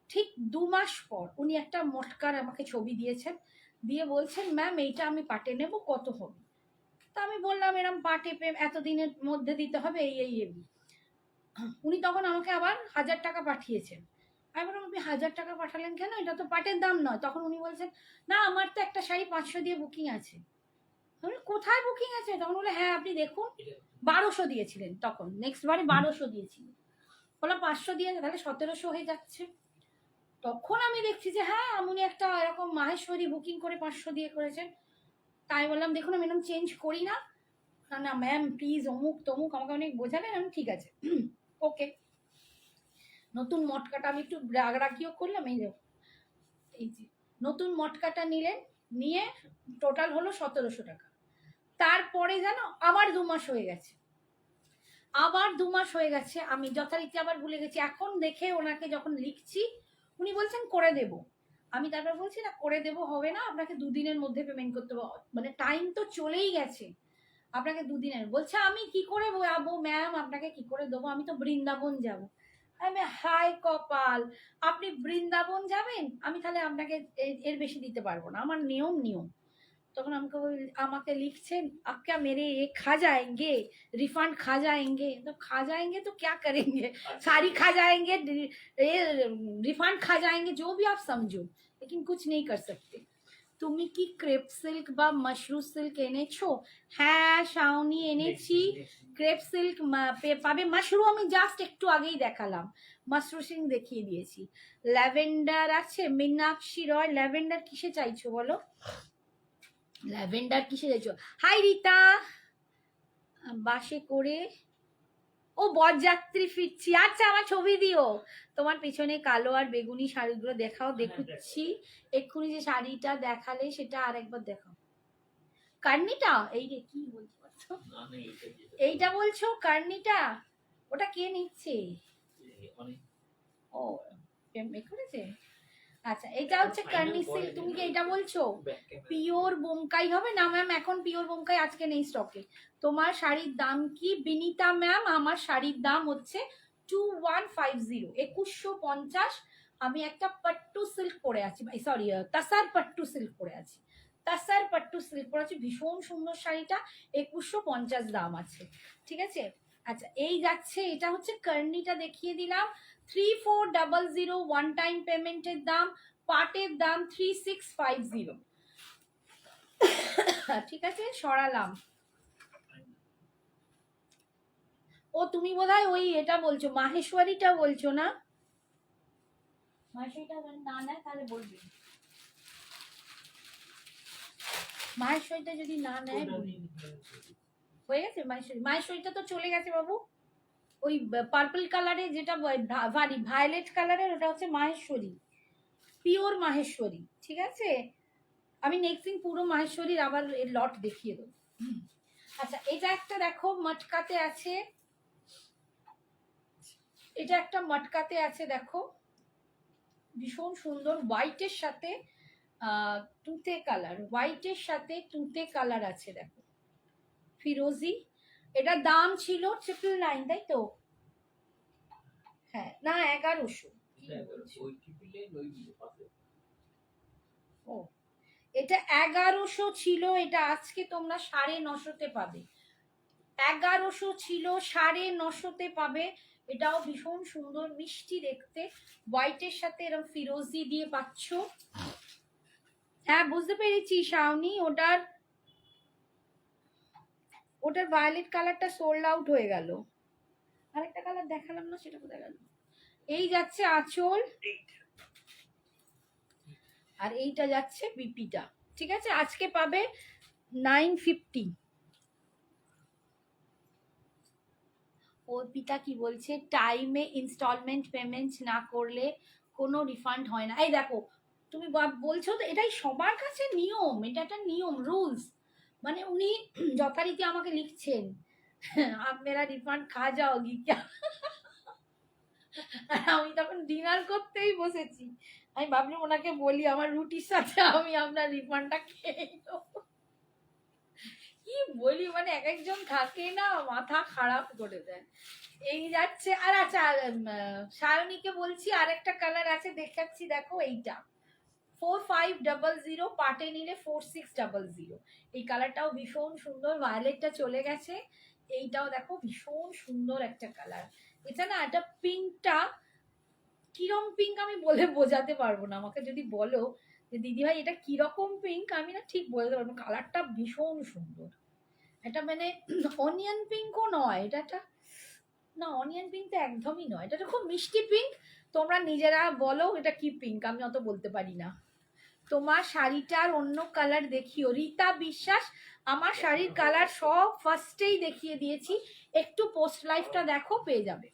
S1: ঠিক 2 মাস পর উনি একটা মটকার আমাকে ছবি দিয়েছেন, দিয়ে বলছেন ম্যাম এইটা আমি পার্টে নেব, কত হবে? তা আমি বললাম এরম পার্টে এতদিনের মধ্যে দিতে হবে এই। উনি তখন আমাকে আবার 1000 টাকা পাঠিয়েছেন। আমি বললাম আপনি 1000 টাকা পাঠালেন কেন, এটা তো পার্টের দাম নয়। তখন উনি বলছেন না আমার তো একটা শাড়ি 500 দিয়ে বুকিং আছে। কোথায় বুকিং আছে? তখন বলে হ্যাঁ আপনি দেখুন, 1200 দিয়েছিলেন তখন, নেক্সট বারে 1200 দিয়েছিলেন, বললাম 500 দিয়ে তাহলে 1700 হয়ে যাচ্ছে। তখন আমি দেখছি যে হ্যাঁ উনি একটা এরকম মাহেশ্বরী বুকিং করে 500 দিয়ে করেছেন। তাই বললাম দেখুন আমি এরকম চেঞ্জ করি না, না ম্যাম প্লিজ অমুক তমুক, আমাকে অনেক বোঝালেন, আমি ঠিক আছে ওকে। নতুন মটকাটা আমি একটু রাগরাগিও করলাম, এই যে নতুন মটকাটা নিলেন, নিয়ে টোটাল হলো 1700 টাকা। তারপরে জানো আবার 2 মাস হয়ে গেছে, আমি যথারীতি আবার ভুলে গেছি। এখন দেখে ওনাকে যখন লিখছি উনি বলছেন করে দেব, আমি তারপর বলছি না করে দেব হবে না, আপনাকে 2 দিনের মধ্যে পেমেন্ট করতে হবে, মানে টাইম তো চলেই গেছে, আপনাকে 2 দিনের। বলছে আমি কি করে যাবো ম্যাম, আপনাকে কি করে দেবো, আমি তো বৃন্দাবন যাব। আমি হাই কপাল, আপনি বৃন্দাবন যাবেন, আমি তাহলে আপনাকে এর বেশি দিতে পারবো না, আমার নিয়ম। তখন আমাকে লিখছেন আপকা মেরে खा जाएंगे, रिफंड खा जाएंगे, तो खा जाएंगे तो क्या करेंगे, सारी खा जाएंगे, रिफंड खा जाएंगे, जो भी आप समझो, लेकिन कुछ नहीं कर सकते। তুমি কি ক্রেপ সিল্ক বা মাশরু সিল্ক এনেছো? হ্যাঁ শাওনি এনেছি, ক্রেপ সিল্ক পাবে, মাশরু আমি জাস্ট একটু আগেই দেখালাম, মাশরু সিল্ক দেখিয়ে দিয়েছি। ল্যাভেন্ডার আছে, মীনাক্ষী রয় ল্যাভেন্ডার কিসে চাইছো বলো, ল্যাভেন্ডার কিসে চাইছো? হাই রিতা, বাসে করে ও বরযাত্রী ফিরছি, আচ্ছা আমার ছবি দিও, তোমার পেছনে কালো আর বেগুনি শাড়িগুলো দেখাও, দেখুচ্ছি এক্ষুনি যে শাড়িটা দেখালে সেটা আরেকবার দেখাও। কার্নিটা এই রে কি বলতে পারছো, এইটা বলছো কার্নিটা, ওটা কে নিচ্ছে? ও করেছে, আচ্ছা এটা হচ্ছে কার্নি সিল্ক, তুমি কি এটা বলছো পিওর বোমকাই হবে না ম্যাম? এখন পিওর বোমকাই আজকে নেই স্টকে। তোমার শাড়ির দাম কি বিনীতা ম্যাম? আমার শাড়ির দাম হচ্ছে 2150, 2150। আমি একটা পট্টু সিল্ক পরে আছি, সরি তাসার পট্টু সিল্ক পরে আছি, তাসার পট্টু সিল্ক পরে আছি, ভীষণ সুন্দর শাড়িটা, 2150 দাম আছে, ঠিক আছে। আচ্ছা এই যাচ্ছে, এটা হচ্ছে কার্নিটা দেখিয়ে দিলাম, 3400 ওয়ান টাইম পেমেন্টের দাম, পাটের দাম 3650, ঠিক আছে সরালাম। ও তুমি বোধহয় ওই এটা বলছো, মাহেশ্বরীটা বলছো না? মাহেশ্বরীটা না নেয় তাহলে বলবে, মাহেশ্বরীটা যদি না নেয় হয়ে গেছে। মাহেশ্বরী, মাহেশ্বরীটা তো চলে গেছে বাবু, ওই পার্পল কালারে যেটা ভায়োলেট কালারের ওটা হচ্ছে মাহেশ্বরী, পিওর মাহেশ্বরী, ঠিক আছে। আমি নেক্সট দিন পুরো মাহেশ্বরীর আবার এর লট দেখিয়ে দেবো। আচ্ছা এটা একটা দেখো মটকাতে আছে, এটা একটা মটকাতে আছে দেখো, ভীষণ সুন্দর, হোয়াইটের সাথে তুতে কালার, হোয়াইটের সাথে তুতে কালার আছে দেখো, ফিরোজি। এটা দাম ছিল 999, তাই তো? হ্যাঁ না 1100, ও এটা 1100 ছিল, এটা আজকে তোমরা 950 পাবে, 1100 ছিল 950 পাবে। এটাও ভীষণ সুন্দর মিষ্টি দেখতে, হোয়াইটের সাথে এরকম ফিরোজি দিয়ে পাচ্ছ। হ্যাঁ বুঝতে পেরেছি শাওনি, ওটার ভায়োলেট কালারটা সোল্ড আউট হয়ে গেল, আরেকটা কালার দেখালাম না সেটা কোথায় গেল। এই যাচ্ছে আঁচল, আর এইটা যাচ্ছে বিপিটা, ঠিক আছে। আজকে পাবে 950। অর্পিতা কি বলছে, টাইমে ইনস্টলমেন্ট পেমেন্ট না করলে কোনো রিফান্ড হয় না। এই দেখো তুমি বলছো তো, এটাই সবার কাছে নিয়ম, এটা একটা নিয়ম রুলস, মানে উনি যথারীতি আমাকে লিখছেন আপ মেরা রিফান্ড খা যাওগি ক্যা। আর আমি তখন ডিনার করতেই বসেছি, আমি ভাবলাম ওনাকে বলি আমার রুটির সাথে আমি আপনার রিফান্ডটা খেয়ে নেবো। কি বলি, মানে এক একজন থাকে না মাথা খারাপ করে দেয়। এই যাচ্ছে, আর আচ্ছা সায়নীকে বলছি আরেকটা কালার আছে দেখাচ্ছি, দেখো এইটা 4500, পাটে নিলে 4600, এই কালারটাও ভীষণ সুন্দর, ভায়োলেটটা চলে গেছে, এইটাও দেখো ভীষণ সুন্দর একটা কালার। এটা না এটা পিঙ্কটা কিরম পিঙ্ক আমি বলে বোঝাতে পারবো না, আমাকে যদি বলো যে দিদি ভাই এটা কিরকম পিঙ্ক, আমি না ঠিক বলতে পারবো, কালারটা ভীষণ সুন্দর। এটা মানে অনিয়ন পিঙ্কও নয়, এটা একটা, না অনিয়ন পিঙ্ক তো একদমই নয়, এটা খুব মিষ্টি পিঙ্ক। তোমরা নিজেরা বলো এটা কি পিঙ্ক, আমি অত বলতে পারি না। তোমার শাড়িটার অন্য কালার দেখিও, রীতা বিশ্বাস। আমার শাড়ির কালার সব ফার্স্টেই দেখিয়ে দিয়েছি, একটু পোস্ট লাইফটা দেখো পেয়ে যাবে।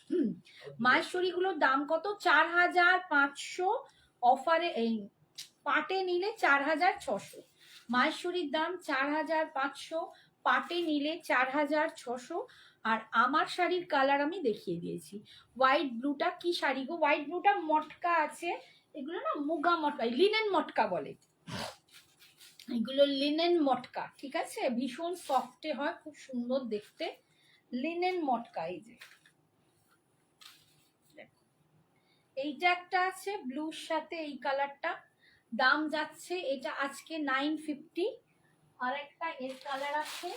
S1: মায়েশ্বরীগুলোর দাম কত, 4500, অফারে এই পাটে নিলে 4600, মায়েশ্বরীর দাম 4500, পাটে নিলে 4600। আর আমার শাড়ির কালার আমি দেখিয়ে দিয়েছি। হোয়াইট ব্লুটা কি শাড়ি গো, হোয়াইট ব্লুটা মটকা আছে, এগুলো না মুগা মটকা, লিনেন মটকা বলে, এগুলো লিনেন মটকা, ঠিক আছে, ভীষণ সফটে হয়, খুব সুন্দর দেখতে, লিনেন মটকা। এই যে এইটা একটা আছে ব্লুর সাথে, এই কালারটা দাম যাচ্ছে এটা আজকে 950। আর একটা এর কালার আছে,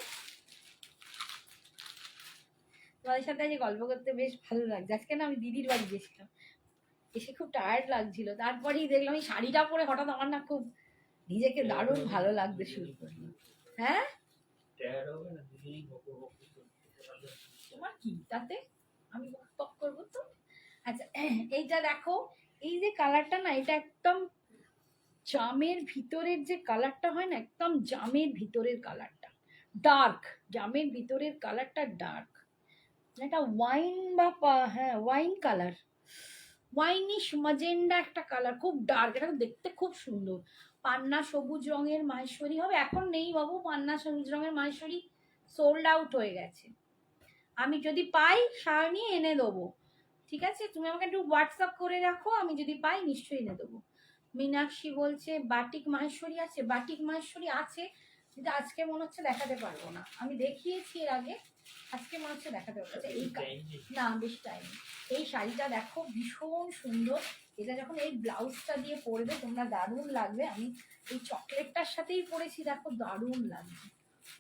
S1: তোমাদের সাথে আজকে গল্প করতে বেশ ভালো লাগছে। আজকে না আমি দিদির বাড়ি গেছিলাম, এসে খুব টায়ার্ড লাগছিল, তারপরেই দেখলাম এই শাড়িটা পরে হঠাৎ আমার না খুব নিজেকে দারুণ ভালো লাগতে শুরু করলো। হ্যাঁ তোমার কি তাতে, আমি বক করবো তো। আচ্ছা এইটা দেখো, এই যে কালারটা না, এটা একদম জামের ভিতরের যে কালারটা হয় না, একদম জামের ভিতরের কালারটা ডার্ক, জামের ভিতরের কালারটা ডার্ক, এটা ওয়াইন বা হ্যাঁ ওয়াইন কালার, ওয়াইনিশ মাজেন্ডা একটা কালার, খুব ডার্ক, এটা দেখতে খুব সুন্দর। পান্না সবুজ রঙের মাহেশ্বরী হবে, এখন নেই বাবু পান্না সবুজ রঙের মাহেশ্বরী, সোল্ড আউট হয়ে গেছে। আমি যদি পাই সায়নী এনে দেবো, ঠিক আছে, তুমি আমাকে একটু হোয়াটসঅ্যাপ করে রাখো, আমি যদি পাই নিশ্চয়ই এনে দেবো। মীনাক্ষী বলছে বাটিক মাহেশ্বরী আছে, বাটিক মাহেশ্বরী আছে, কিন্তু আজকে মনে হচ্ছে দেখাতে পারবো না। আমি দেখিয়েছি এর আগে, আজকে মনে হচ্ছে দেখাতে পারবো। আচ্ছা, এই না বেশ টাইম। এই শাড়িটা দেখো ভীষণ সুন্দর, এটা যখন এই ব্লাউজটা দিয়ে পরবে তোমরা দারুণ লাগবে। আমি এই চকলেটটার সাথেই পরেছি, দেখো দারুণ লাগবে।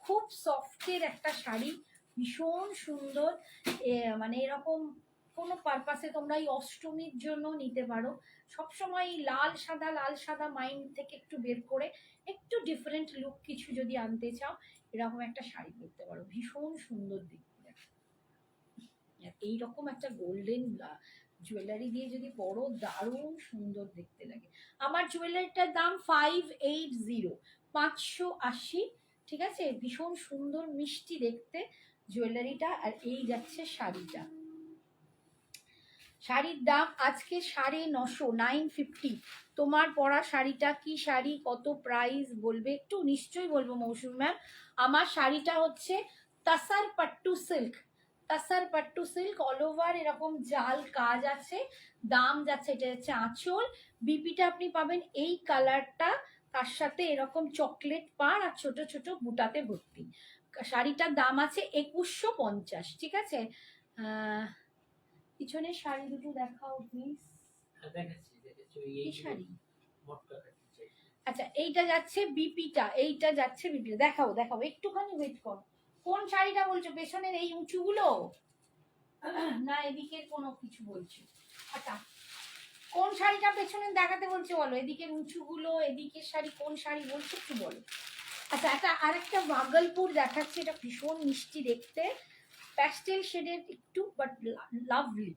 S1: খুব সফটের একটা শাড়ি, ভীষণ সুন্দর। মানে এরকম কোনো পারপাসে তোমরা এই অষ্টমীর জন্য নিতে পারো। সবসময় লাল সাদা মাইন্ড থেকে একটু বের করে একটু ডিফারেন্ট লুক কিছু যদি আনতে চাও, এরকম একটা শাড়ি পরতে পারো, ভীষণ সুন্দর দেখতে। এইরকম একটা গোল্ডেন জুয়েলারি দিয়ে যদি পরো দারুণ সুন্দর দেখতে লাগে। আমার জুয়েলারিটার দাম 580, 580, ঠিক আছে? ভীষণ সুন্দর মিষ্টি দেখতে জুয়েলারিটা। আর এই যাচ্ছে শাড়িটা, শাড়ির দাম আজকে 950, 950। তোমার পরা শাড়িটা কি শাড়ি, কত প্রাইস বলবে একটু? নিশ্চয়ই বলবো মৌসুমী ম্যাম। আমার শাড়িটা হচ্ছে তাসার pattu silk, তাসার pattu silk, all over এরকম জাল কাজ আছে। দাম যাচ্ছে, এটা হচ্ছে আঁচল, বিপিটা আপনি পাবেন এই কালারটা, তার সাথে এরকম চকলেট পাড় আর ছোট ছোট বুটাতে ভর্তি। শাড়িটার দাম আছে 2150, ঠিক আছে? পিছনের শাড়ি দুটো দেখাও প্লিজ। এই শাড়ি, আচ্ছা এইটা যাচ্ছে বিপিটা, এইটা যাচ্ছে বিপিটা, দেখাও দেখাও, একটুখানি ওয়েট করো। কোন শাড়িটা বলছো? পেছনের এই উঁচুগুলো না এদিকের কোনো কিছু বলছো? আচ্ছা কোন শাড়িটা পেছনে দেখাতে বলছে বলো, এদিকের উঁচুগুলো, এদিকের শাড়ি, কোন শাড়ি বলছো একটু বলো। আচ্ছা একটা আরেকটা ভাগলপুর দেখাচ্ছে, এটা ভীষণ মিষ্টি দেখতে, প্যাস্টেল শেডের একটু, বাট লাভলি।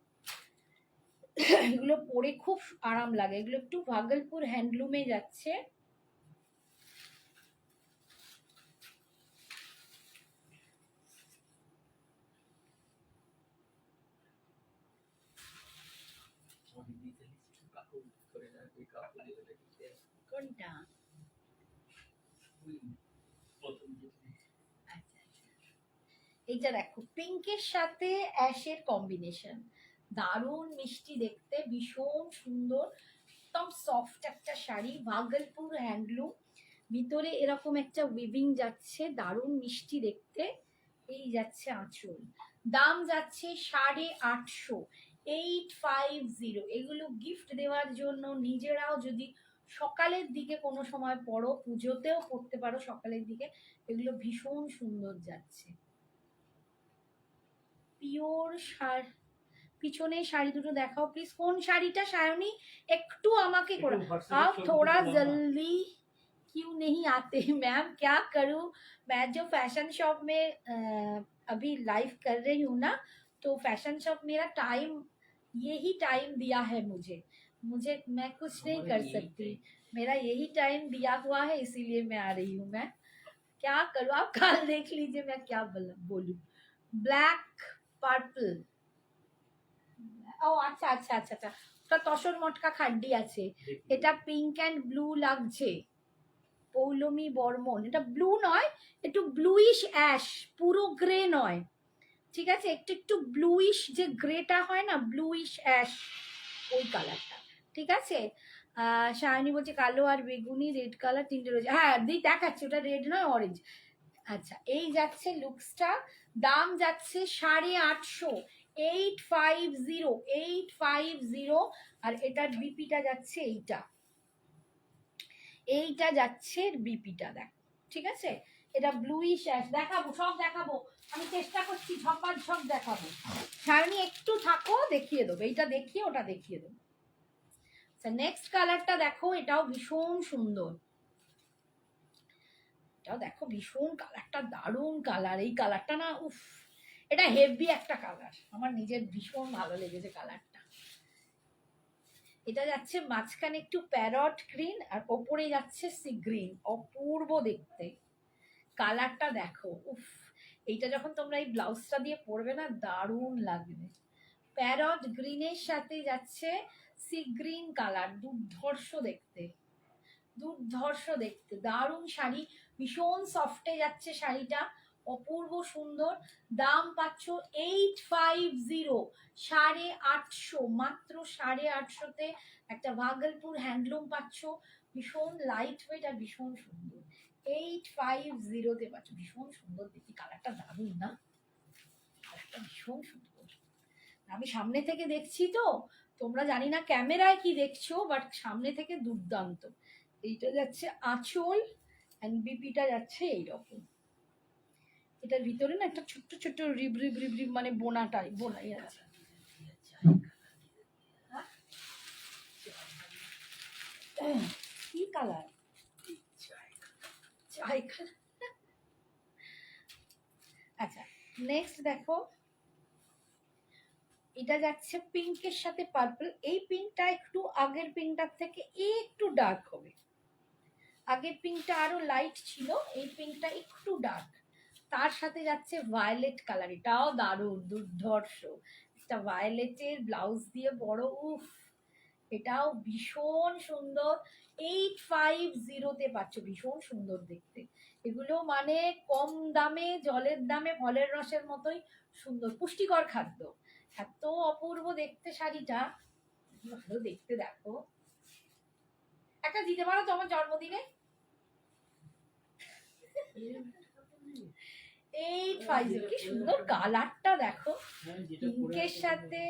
S1: এগুলো পরে খুব আরাম লাগে, এগুলো একটু ভাগলপুর হ্যান্ডলুমে যাচ্ছে। কোনটা? এইটা দেখো পিঙ্কের সাথে অ্যাশের কম্বিনেশন, দারুণ মিষ্টি দেখতে, ভীষণ সুন্দর, একদম সফট একটা শাড়ি, ভাগলপুর হ্যান্ডলুম, ভিতরে এরকম একটা উইভিং যাচ্ছে, দারুণ মিষ্টি দেখতে। এই যাচ্ছে আঁচল, দাম যাচ্ছে 850, 850। এগুলো গিফট দেওয়ার জন্য, নিজেরাও যদি সকালের দিকে কোনো সময় পরো, পুজোতেও পরতে পারো সকালের দিকে, এগুলো ভীষণ সুন্দর যাচ্ছে। পিওর শাড়ি, পিছনে শাড়ি দুটো দেখাও প্লিজ। কোন শাড়িটা সায়নী একটু আমাকে করে आप थोड़ा जल्दी क्यों नहीं आते मैम, क्या करूं मैं जो फैशन शॉप में अभी लाइव कर रही हूँ ना, तो फैशन शॉप मेरा टाइम यही टाइम दिया है मुझे, मैं कुछ नहीं कर सकती, मेरा यही टाइम दिया हुआ है, इसीलिए मैं आ रही हूँ। मैं क्या करूँ, आप कल देख लीजिए मैं क्या बोलूँ। ब्लैक পার্পল, ও আচ্ছা আচ্ছা আচ্ছা আচ্ছা, ওটা তসর মটকা খাড্ডি আছে, এটা পিঙ্ক অ্যান্ড ব্লু লাগছে, পৌলমী বর্মন, এটা ব্লু নয়, একটু ব্লুইশ অ্যাশ, পুরো গ্রে নয়, ঠিক আছে? একটু একটু ব্লুইশ, যে গ্রেটা হয় না, ব্লুইশ অ্যাশ, ওই কালারটা, ঠিক আছে? সায়নী বলছে কালো আর বেগুনি রেড কালার তিনটে রয়েছে, হ্যাঁ দেখাচ্ছি, ওটা রেড নয় অরেঞ্জ। আচ্ছা এই যাচ্ছে লুকসটা, দাম যাচ্ছে 850, 850, 850। আর এটার বিপিটা যাচ্ছে এইটা, এইটা যাচ্ছে বিপিটা, দেখো ঠিক আছে? এটা ব্লুইশ অ্যাশ, দেখাবো সব দেখাবো, আমি চেষ্টা করছি ঝপাঝপ দেখাবো। সারণী একটু থাকো, দেখিয়ে দেবো, এইটা দেখিয়ে ওটা দেখিয়ে দেবো। আচ্ছা নেক্সট কালারটা দেখো, এটাও ভীষণ সুন্দর, এটাও দেখো ভীষণ কালারটা দারুণ কালার, এই কালারটা না উফ, এটা হেভি একটা কালার, আমার নিজের ভীষণ ভালো লেগেছে কালারটা। এটা যাচ্ছে মাঝখানে একটু প্যারট গ্রিন, আর ওপরে যাচ্ছে সি গ্রিন, অপূর্ব দেখতে কালারটা দেখো উফ। এইটা যখন তোমরা এই ব্লাউজটা দিয়ে পরবে না, দারুণ লাগবে। প্যারট গ্রিনের সাথে যাচ্ছে সি গ্রিন কালার, দুর্ধর্ষ দেখতে, দুর্ধর্ষ দেখতে, দারুণ শাড়ি, ভীষণ সফটে যাচ্ছে শাড়িটা, অপূর্ব সুন্দর। দাম পাচ্ছ 850, 850, মাত্র 850-তে একটা ভাগলপুর হ্যান্ডলুম পাচ্ছ। ভীষণ লাইট ওয়েট আর ভীষণ সুন্দর। 850-তে পাচ্ছ। ভীষণ সুন্দর দেখি, কালারটা দারুণ না? কালারটা ভীষণ সুন্দর। আমি সামনে থেকে দেখছি তো, তোমরা জানি না ক্যামেরায় কি দেখছো, বাট সামনে থেকে দুর্দান্ত। এইটা যাচ্ছে আঁচল, এন্ড বিপিটা যাচ্ছে এইরকম। এটার ভিতরে না একটা ছোট্ট ছোট্ট রিব রিব রিব রিব মানে বোনাটাই বোনাই আছে। কি কালার? চাই কালার। আচ্ছা, নেক্সট দেখো, এটা যাচ্ছে পিঙ্কের সাথে পার্পল। এই পিঙ্কটা একটু আগের পিঙ্কটার থেকে একটু ডার্ক হবে। আগের পিঙ্কটা আরো লাইট ছিল, এই পিঙ্কটা একটু ডার্ক। তার সাথে যাচ্ছে ভায়োলেট কালার, এটাও দারুণ দুর্ধর্ষ। একটা ভায়োলেটের ব্লাউজ দিয়ে বড়, উফ, এটাও ভীষণ সুন্দর। 850-তে পাচ্ছ। ভীষণ সুন্দর দেখতে এগুলো, মানে কম দামে জলের দামে ফলের রসের মতোই সুন্দর, পুষ্টিকর খাদ্য। এত অপূর্ব দেখতে শাড়িটা, ভালো দেখতে। দেখো, একটা দিতে পারো তোমার জন্মদিনে? 850, কি সুন্দর কালারটা দেখো, পিঙ্কের সাথে।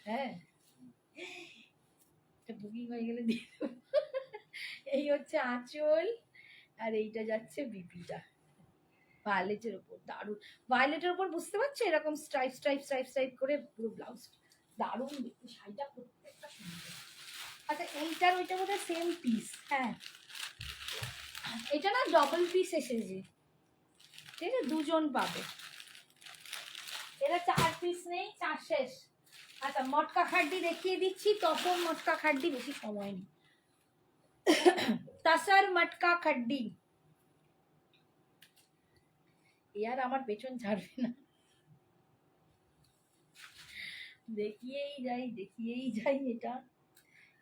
S1: হ্যাঁ, বুকিং হয়ে গেলে দিয়ে দেবো। এই হচ্ছে আঁচল, আর এইটা যাচ্ছে বিপিটা ভায়োলেটের উপর। দারুণ ভায়োলেটের উপর, বুঝতে পারছো, এরকম স্ট্রাইপ স্ট্রাইপ স্ট্রাইপ স্ট্রাইপ করে পুরো ব্লাউজ। দারুণ দেখতে শাড়িটা, প্রত্যেকটা সুন্দর। আচ্ছা, এইটার ওইটা বোধহয় সেম পিস। হ্যাঁ, এটা না ডবল পিস এসেছে, ঠিক আছে, দুজন পাবে। এরা 4 পিস নেই, 4 শেষ। আচ্ছা, মটকা খাড্ডি দেখিয়ে দিচ্ছি, তখন মটকা খাড্ডি, বেশি সময় নেই। তাসার মটকা খাড্ডি, ইয়ার আমার পেছন ছাড়বে না, দেখিয়েই যাই।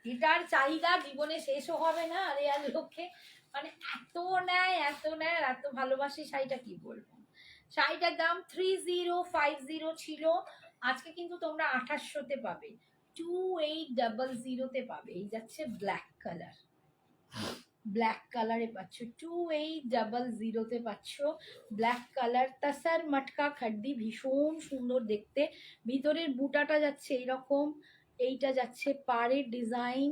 S1: এটার চাহিদা জীবনে শেষও হবে না। আরে আর লোকে মানে এত নেয় আর এত ভালোবাসে শাড়িটা, কি বলবো। শাড়িটার দাম 3050 ছিল, আজকে কিন্তু তোমরা 2800-তে পাবে, 2800-তে পাবে। এই যাচ্ছে ব্ল্যাক কালার, ব্ল্যাক কালারে পাচ্ছ, 2800-তে পাচ্ছ ব্ল্যাক কালার। তাসার মটকা খাড্ডি, ভীষণ সুন্দর দেখতে। ভিতরের বুটাটা যাচ্ছে এইরকম, এইটা যাচ্ছে পাড়ের ডিজাইন,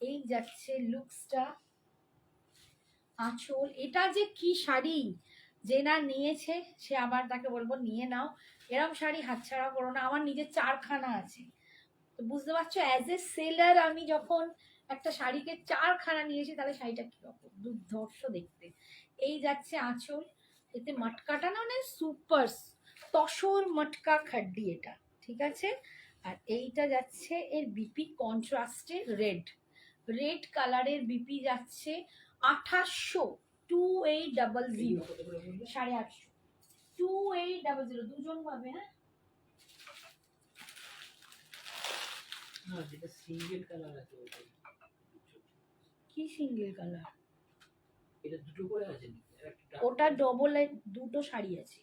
S1: এই যাচ্ছে লুকসটা। আঁচল, এটা যে কি শাড়ি, যে না নিয়েছে সে আবার তাকে বলবো নিয়ে নাও। এরম শাড়ি হাতছাড়া করো না। আমার নিজের 4খানা আছে, তো বুঝতে পারছো, অ্যাজ এ সেলার আমি যখন একটা শাড়িকে 4খানা নিয়েছি, তাহলে শাড়িটা কিরকম দুর্ধর্ষ দেখতে। এই যাচ্ছে আঁচল, এতে মটকাটা না মানে সুপার তসর মটকা খাড্ডি এটা, ঠিক আছে। আর এইটা যাচ্ছে এর বিপি কন্ট্রাস্টে রেড কালারের বিপি যাচ্ছে 2800, 2800, 850, 2800, দুজন পাবে। হ্যাঁ,
S2: যেটা সিঙ্গেল কালার আছে ওটাই।
S1: কি সিঙ্গেল কালার?
S2: এটা দুটো করে আছে নাকি? একটা
S1: ওটা ডবল, দুটো শাড়ি আছে।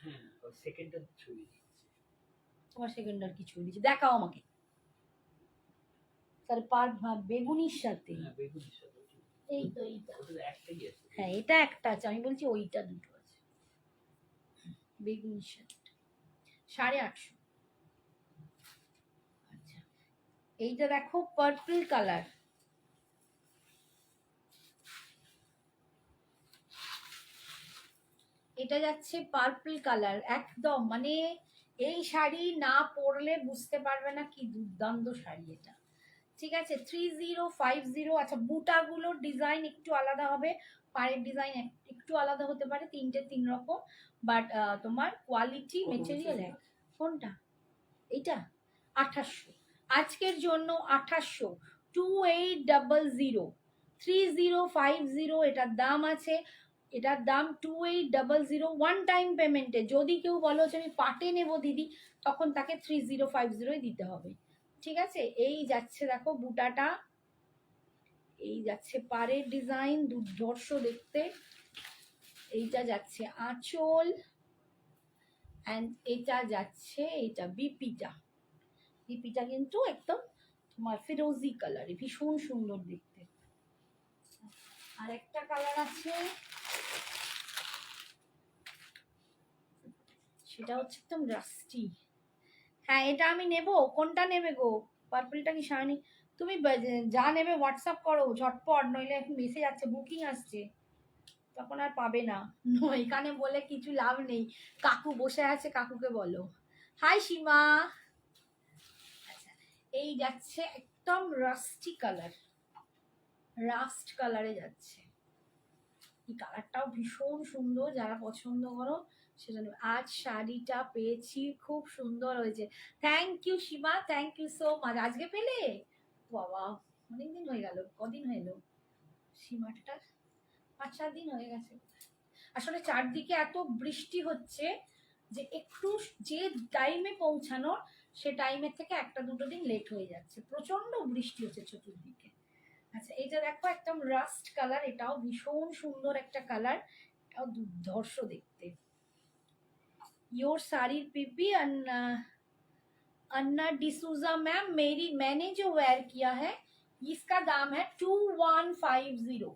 S2: হ্যাঁ, আর সেকেন্ডটা ছবি দিয়েছে।
S1: তোমার সেকেন্ডার কি ছবি দিচ্ছে, দেখাও আমাকে। তার পার বেগুনির সাথে,
S2: হ্যাঁ, বেগুনির সাথে।
S1: এই তো এইটা।
S2: ওটা একটাই আছে।
S1: হ্যাঁ, এটা একটা আছে, আমি বলছি ওইটা দুটো আছে। বেগুনির সাথে 850। আচ্ছা, এইটা দেখো পার্পল কালার, এটা যাচ্ছে পার্পল কালার একদম, মানে এই শাড়ি না পরলে বুঝতে পারবে না কি দুর্দান্ত শাড়ি এটা, ঠিক আছে। 3050। আচ্ছা, বুটাগুলোর ডিজাইন একটু আলাদা হবে, পাড়ের ডিজাইন একটু আলাদা হতে পারে, 3 রকম, বাট তোমার কোয়ালিটি মেটেরিয়াল এক। কোনটা? এইটা 2800, আজকের জন্য 2800, 2800, 3050 এটার দাম আছে। এটার দাম 2800 ওয়ান টাইম পেমেন্টে। যদি কেউ বলো যে আমি পাটে নেব দিদি, তখন তাকে 3050 দিতে হবে, ঠিক আছে। এই যাচ্ছে দেখো বুটাটা, এই যাচ্ছে পাড়ের ডিজাইন, দুর্ধর্ষ দেখতে। এইটা যাচ্ছে আঁচল, অ্যান্ড এটা যাচ্ছে এটা বিপিটা। বিপিটা কিন্তু একদম তোমার ফিরোজি কালারে, ভীষণ সুন্দর দেখতে। আর একটা কালার আছে, সেটা হচ্ছে একদম রাস্টি। হ্যাঁ এটা আমি নেব। কোনটা নেবে গো? পার্পলটা কি শাইনি? তুমি যা নেবে হোয়াটসঅ্যাপ করো ঝটপট, নইলে এখন মেসেজ যাচ্ছে, বুকিং আসছে, তখন আর পাবে না। এখানে বলে কিছু লাভ নেই। কাকু বসে আছে, কাকুকে বলো। হাই সীমা। আচ্ছা, এই যাচ্ছে একদম রাস্টি কালার, রাস্ট কালারে যাচ্ছে। এই কালারটাও ভীষণ সুন্দর, যারা পছন্দ করো সেটা নেবে। আজ শাড়িটা পেয়েছি, খুব সুন্দর হয়েছে। Thank you Seema, thank you so much. আজকে পেলে? বাবা অনেকদিন হয়ে গেল। কদিন হয়ে এলো সীমাটার? 5-7 দিন হয়ে গেছে। আসলে চারদিকে এত বৃষ্টি হচ্ছে যে একটু যে টাইমে পৌঁছানোর সে টাইমের থেকে 1-2 দিন লেট হয়ে যাচ্ছে, প্রচন্ড বৃষ্টি হচ্ছে চতুর্দিকে। আচ্ছা এটা দেখো একদম রাস্ট কালার, এটাও ভীষণ সুন্দর একটা কালার, এটাও দুর্ধর্ষ দেখতে। Your sari PP Anna D'Souza ma'am, मैंने जो वेयर किया है इसका दाम है 2150।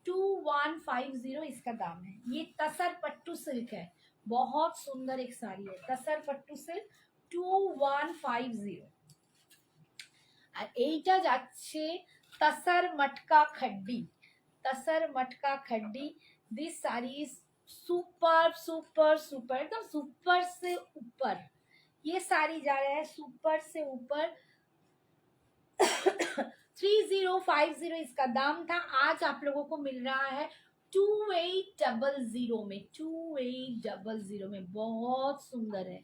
S1: 2150 इसका दाम है। ये तसर पट्टू सिल्क है, बहुत सुंदर एक साड़ी है, तसर पट्टू सिल्क 2150। আর এইটা যাচ্ছে तसर मटका खड्डी, तसर मटका खड्डी। This sari is super super super, एकदम सुपर से ऊपर। ये साड़ी जा रहा है सुपर से ऊपर। 3050 इसका दाम था, आज आप लोगों को मिल रहा है 2800 में। 2800 में, बहुत सुंदर है।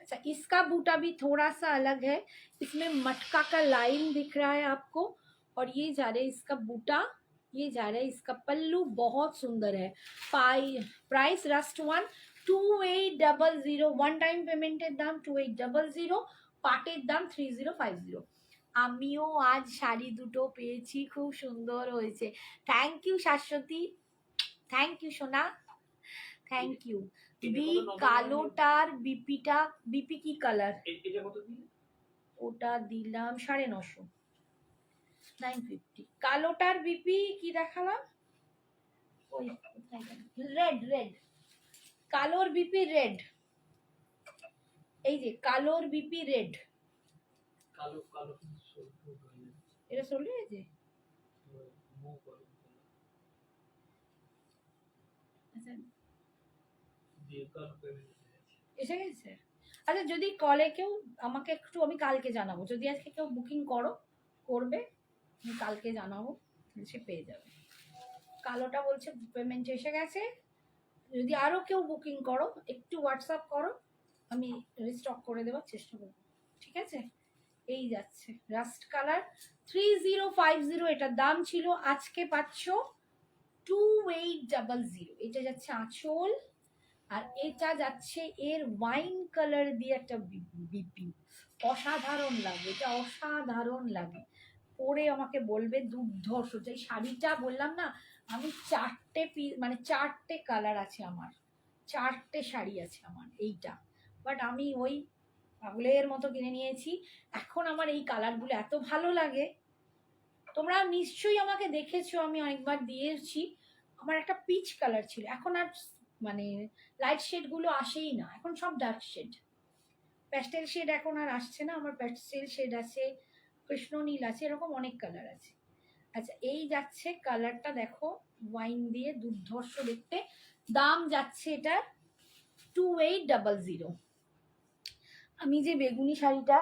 S1: अच्छा इसका बूटा भी थोड़ा सा अलग है, इसमें मटका का लाइन दिख रहा है आपको, और ये जा रहा है इसका बूटा, ये जा रहा है इसका पल्लू, बहुत सुंदर है। प्राइस रस्ट 2800, वन टाइम पेमेंटेर दाम 2800, পাটের দাম 3050। আমিও আজ শাড়ি দুটো পেয়েছি, খুব সুন্দর হয়েছে। Thank you Shashwati, thank you সোনা, থ্যাংক ইউ। বি কালোটার বিপিটা, বিপি কি কালার?
S2: এটা কত দিলে?
S1: ওটা দিলাম 950, 950। কালোটার বিপি কি দেখালাম? ওই রেড, রেড কালোর বিপি রেড, এই যে কালোর বিপি রেড।
S2: কালো কালো
S1: এটা সোল্ড হয়েছে। আচ্ছা এসে গেছে। আচ্ছা যদি কলে কেউ আমাকে একটু, আমি কালকে জানাবো, যদি আজকে কেউ বুকিং করবে আমি কালকে জানাবো, সে পেয়ে যাবে। কালোটা বলছে পেমেন্ট এসে গেছে, যদি আরো কেউ বুকিং করো একটু হোয়াটসঅ্যাপ করো, আমি রিস্টক করে দেওয়ার চেষ্টা করবো, ঠিক আছে? এই যাচ্ছে রাস্ট কালার 3050, এটার দাম ছিল, আজকে পাচ্ছ 2800। এটা যাচ্ছে আঁচল, আর এটা যাচ্ছে এর ওয়াইন কালার দিয়ে একটা বিপি, অসাধারণ লাগে, এটা অসাধারণ লাগে। পরে আমাকে বলবে দুর্ধর্ষ। যে শাড়িটা বললাম না আমি 4টে পিস, মানে 4টে কালার আছে আমার, 4টে শাড়ি আছে আমার এইটা, বাট আমি ওই পাগলের মতো কিনে নিয়েছি। এখন আমার এই কালারগুলো এত ভালো লাগে, তোমরা নিশ্চয়ই আমাকে দেখেছো, আমি অনেকবার দিয়েছি। আমার একটা পিচ কালার ছিল, এখন আর মানে লাইট শেডগুলো আসেই না, এখন সব ডার্ক শেড, প্যাস্টেল শেড এখন আর আসছে না। আমার প্যাস্টেল শেড আছে, কৃষ্ণ নীল আছে, এরকম অনেক কালার আছে। আচ্ছা এই যাচ্ছে কালারটা দেখো ওয়াইন দিয়ে, দুর্ধর্ষ দেখতে। দাম যাচ্ছে এটা 2800। আমি যে বেগুনি শাড়িটা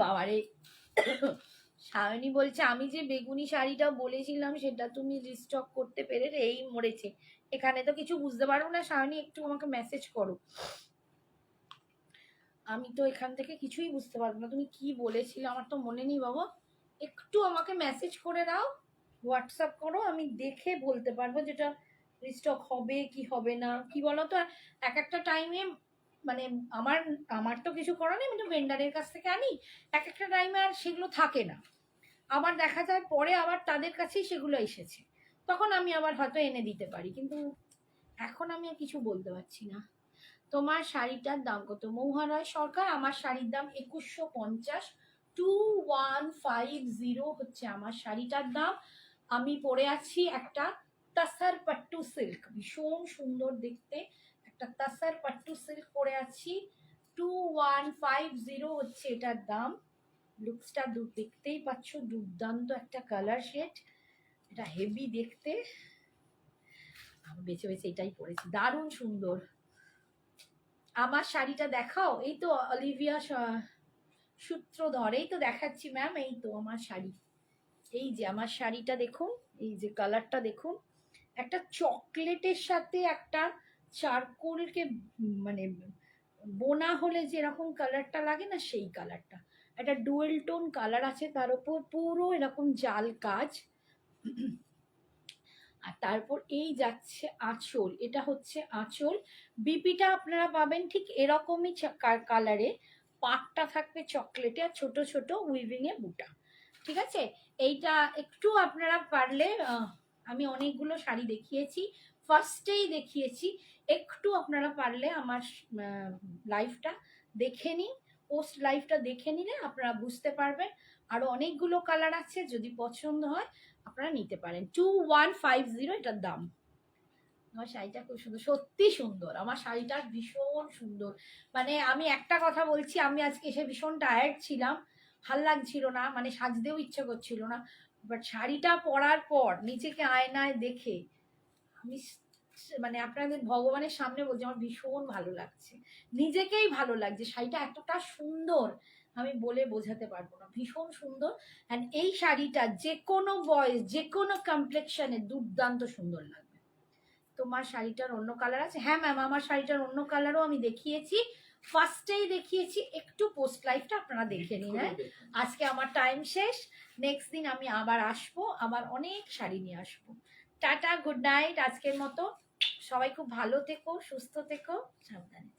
S1: বাবারে সায়নী বলছে আমি যে বেগুনি শাড়িটা বলেছিলাম সেটা তুমি রিস্টক করতে পেরে এই মরেছে। এখানে তো কিছু বুঝতে পারবো না সায়নী, একটু আমাকে মেসেজ করো, আমি তো এখান থেকে কিছুই বুঝতে পারবো না। তুমি কি বলেছিলে আমার তো মনে নেই বাবা, একটু আমাকে মেসেজ করে দাও, হোয়াটসঅ্যাপ করো, আমি দেখে বলতে পারবো যেটা রিস্টক হবে কি হবে না। কি বলো তো, এক একটা টাইমে মানে আমার তো কিছু করার নেই, আমি তো ভেন্ডারের কাছ থেকে আনি, এক একটা টাইমে আর সেগুলো থাকে না। আবার দেখা যায় পরে আবার তাদের কাছেই সেগুলো এসেছে, তখন আমি আবার হয়তো এনে দিতে পারি, কিন্তু এখন আমি আর কিছু বলতে পারছি না। তোমার শাড়িটার দাম কত? মৌহারয় সরকার, আমার শাড়ির দাম 2150, 2150 হচ্ছে আমার শাড়িটার দাম। আমি পরে আছি একটা তাসার পাট্টু সিল্ক, ভীষণ সুন্দর দেখতে একটা তাসার পাট্টু সিল্ক পরে আছি। 2150 হচ্ছে এটার দাম। লুকসটা দেখতেই পাচ্ছ, দুর্দান্ত একটা কালার শেড, এটা হেভি দেখতে। আমি বেছে বেছে এটাই পরেছি, দারুণ সুন্দর। আমার শাড়িটা দেখাও, এই তো অলিভিয়া সূত্রধর, এই তো দেখাচ্ছি ম্যাম, এই তো আমার শাড়ি। এই যে আমার শাড়িটা দেখুন, এই যে কালারটা দেখুন, একটা চকলেটের সাথে একটা চারকোলকে মানে বোনা হলে যেরকম কালারটা লাগে না, সেই কালারটা, একটা ডুয়েল টোন কালার আছে, তার উপর পুরো এরকম জাল কাজ। আর তারপর এই যাচ্ছে আঁচল, এটা হচ্ছে আঁচল। বিপিটা আপনারা পাবেন ঠিক এরকমই কালারে, পাটটা থাকবে চকলেটে আর ছোট ছোট উইভিং এ বুটা। ঠিক আছে, এইটা একটু আপনারা পারলে, আমি অনেকগুলো শাড়ি দেখিয়েছি, ফার্স্টেই দেখিয়েছি, একটু আপনারা পারলে আমার লাইফটা দেখে নিন, পোস্ট লাইফটা দেখে নিলে আপনারা বুঝতে পারবেন। আরো অনেকগুলো কালার আছে, যদি পছন্দ হয় আপনারা নিতে পারেন। 2150 এটার দাম। আমার শাড়িটা খুব সুন্দর, সত্যি সুন্দর, আমার শাড়িটা ভীষণ সুন্দর। মানে আমি একটা কথা বলছি, আমি আজকে এসে ভীষণ টায়ার্ড ছিলাম, ভাল লাগছিল না, মানে সাজতেও ইচ্ছে করছিল না, বাট শাড়িটা পরার পর নিজেকে আয়নায় দেখে আমি মানে আপনাদের ভগবানের সামনে বলছি, আমার ভীষণ ভালো লাগছে, নিজেকেই ভালো লাগছে, শাড়িটা এতটা সুন্দর আমি বলে বোঝাতে পারবো না, ভীষণ সুন্দর। অ্যান্ড এই শাড়িটা যে কোনো বয়স, যে কোনো কমপ্লেকশনে দুর্দান্ত সুন্দর লাগবে। তোমার শাড়িটার অন্য কালার আছে? হ্যাঁ ম্যাম, আমার শাড়িটার অন্য কালারও আমি দেখিয়েছি, ফার্স্টেই দেখিয়েছি, একটু পোস্ট লাইফটা আপনারা দেখে নিন। হ্যাঁ, আজকে আমার টাইম শেষ, নেক্সট দিন আমি আবার আসবো, আবার অনেক শাড়ি নিয়ে আসবো। টাটা, গুড নাইট, আজকের মতো সবাই খুব ভালো থেকো, সুস্থ থেকো, সাবধানে।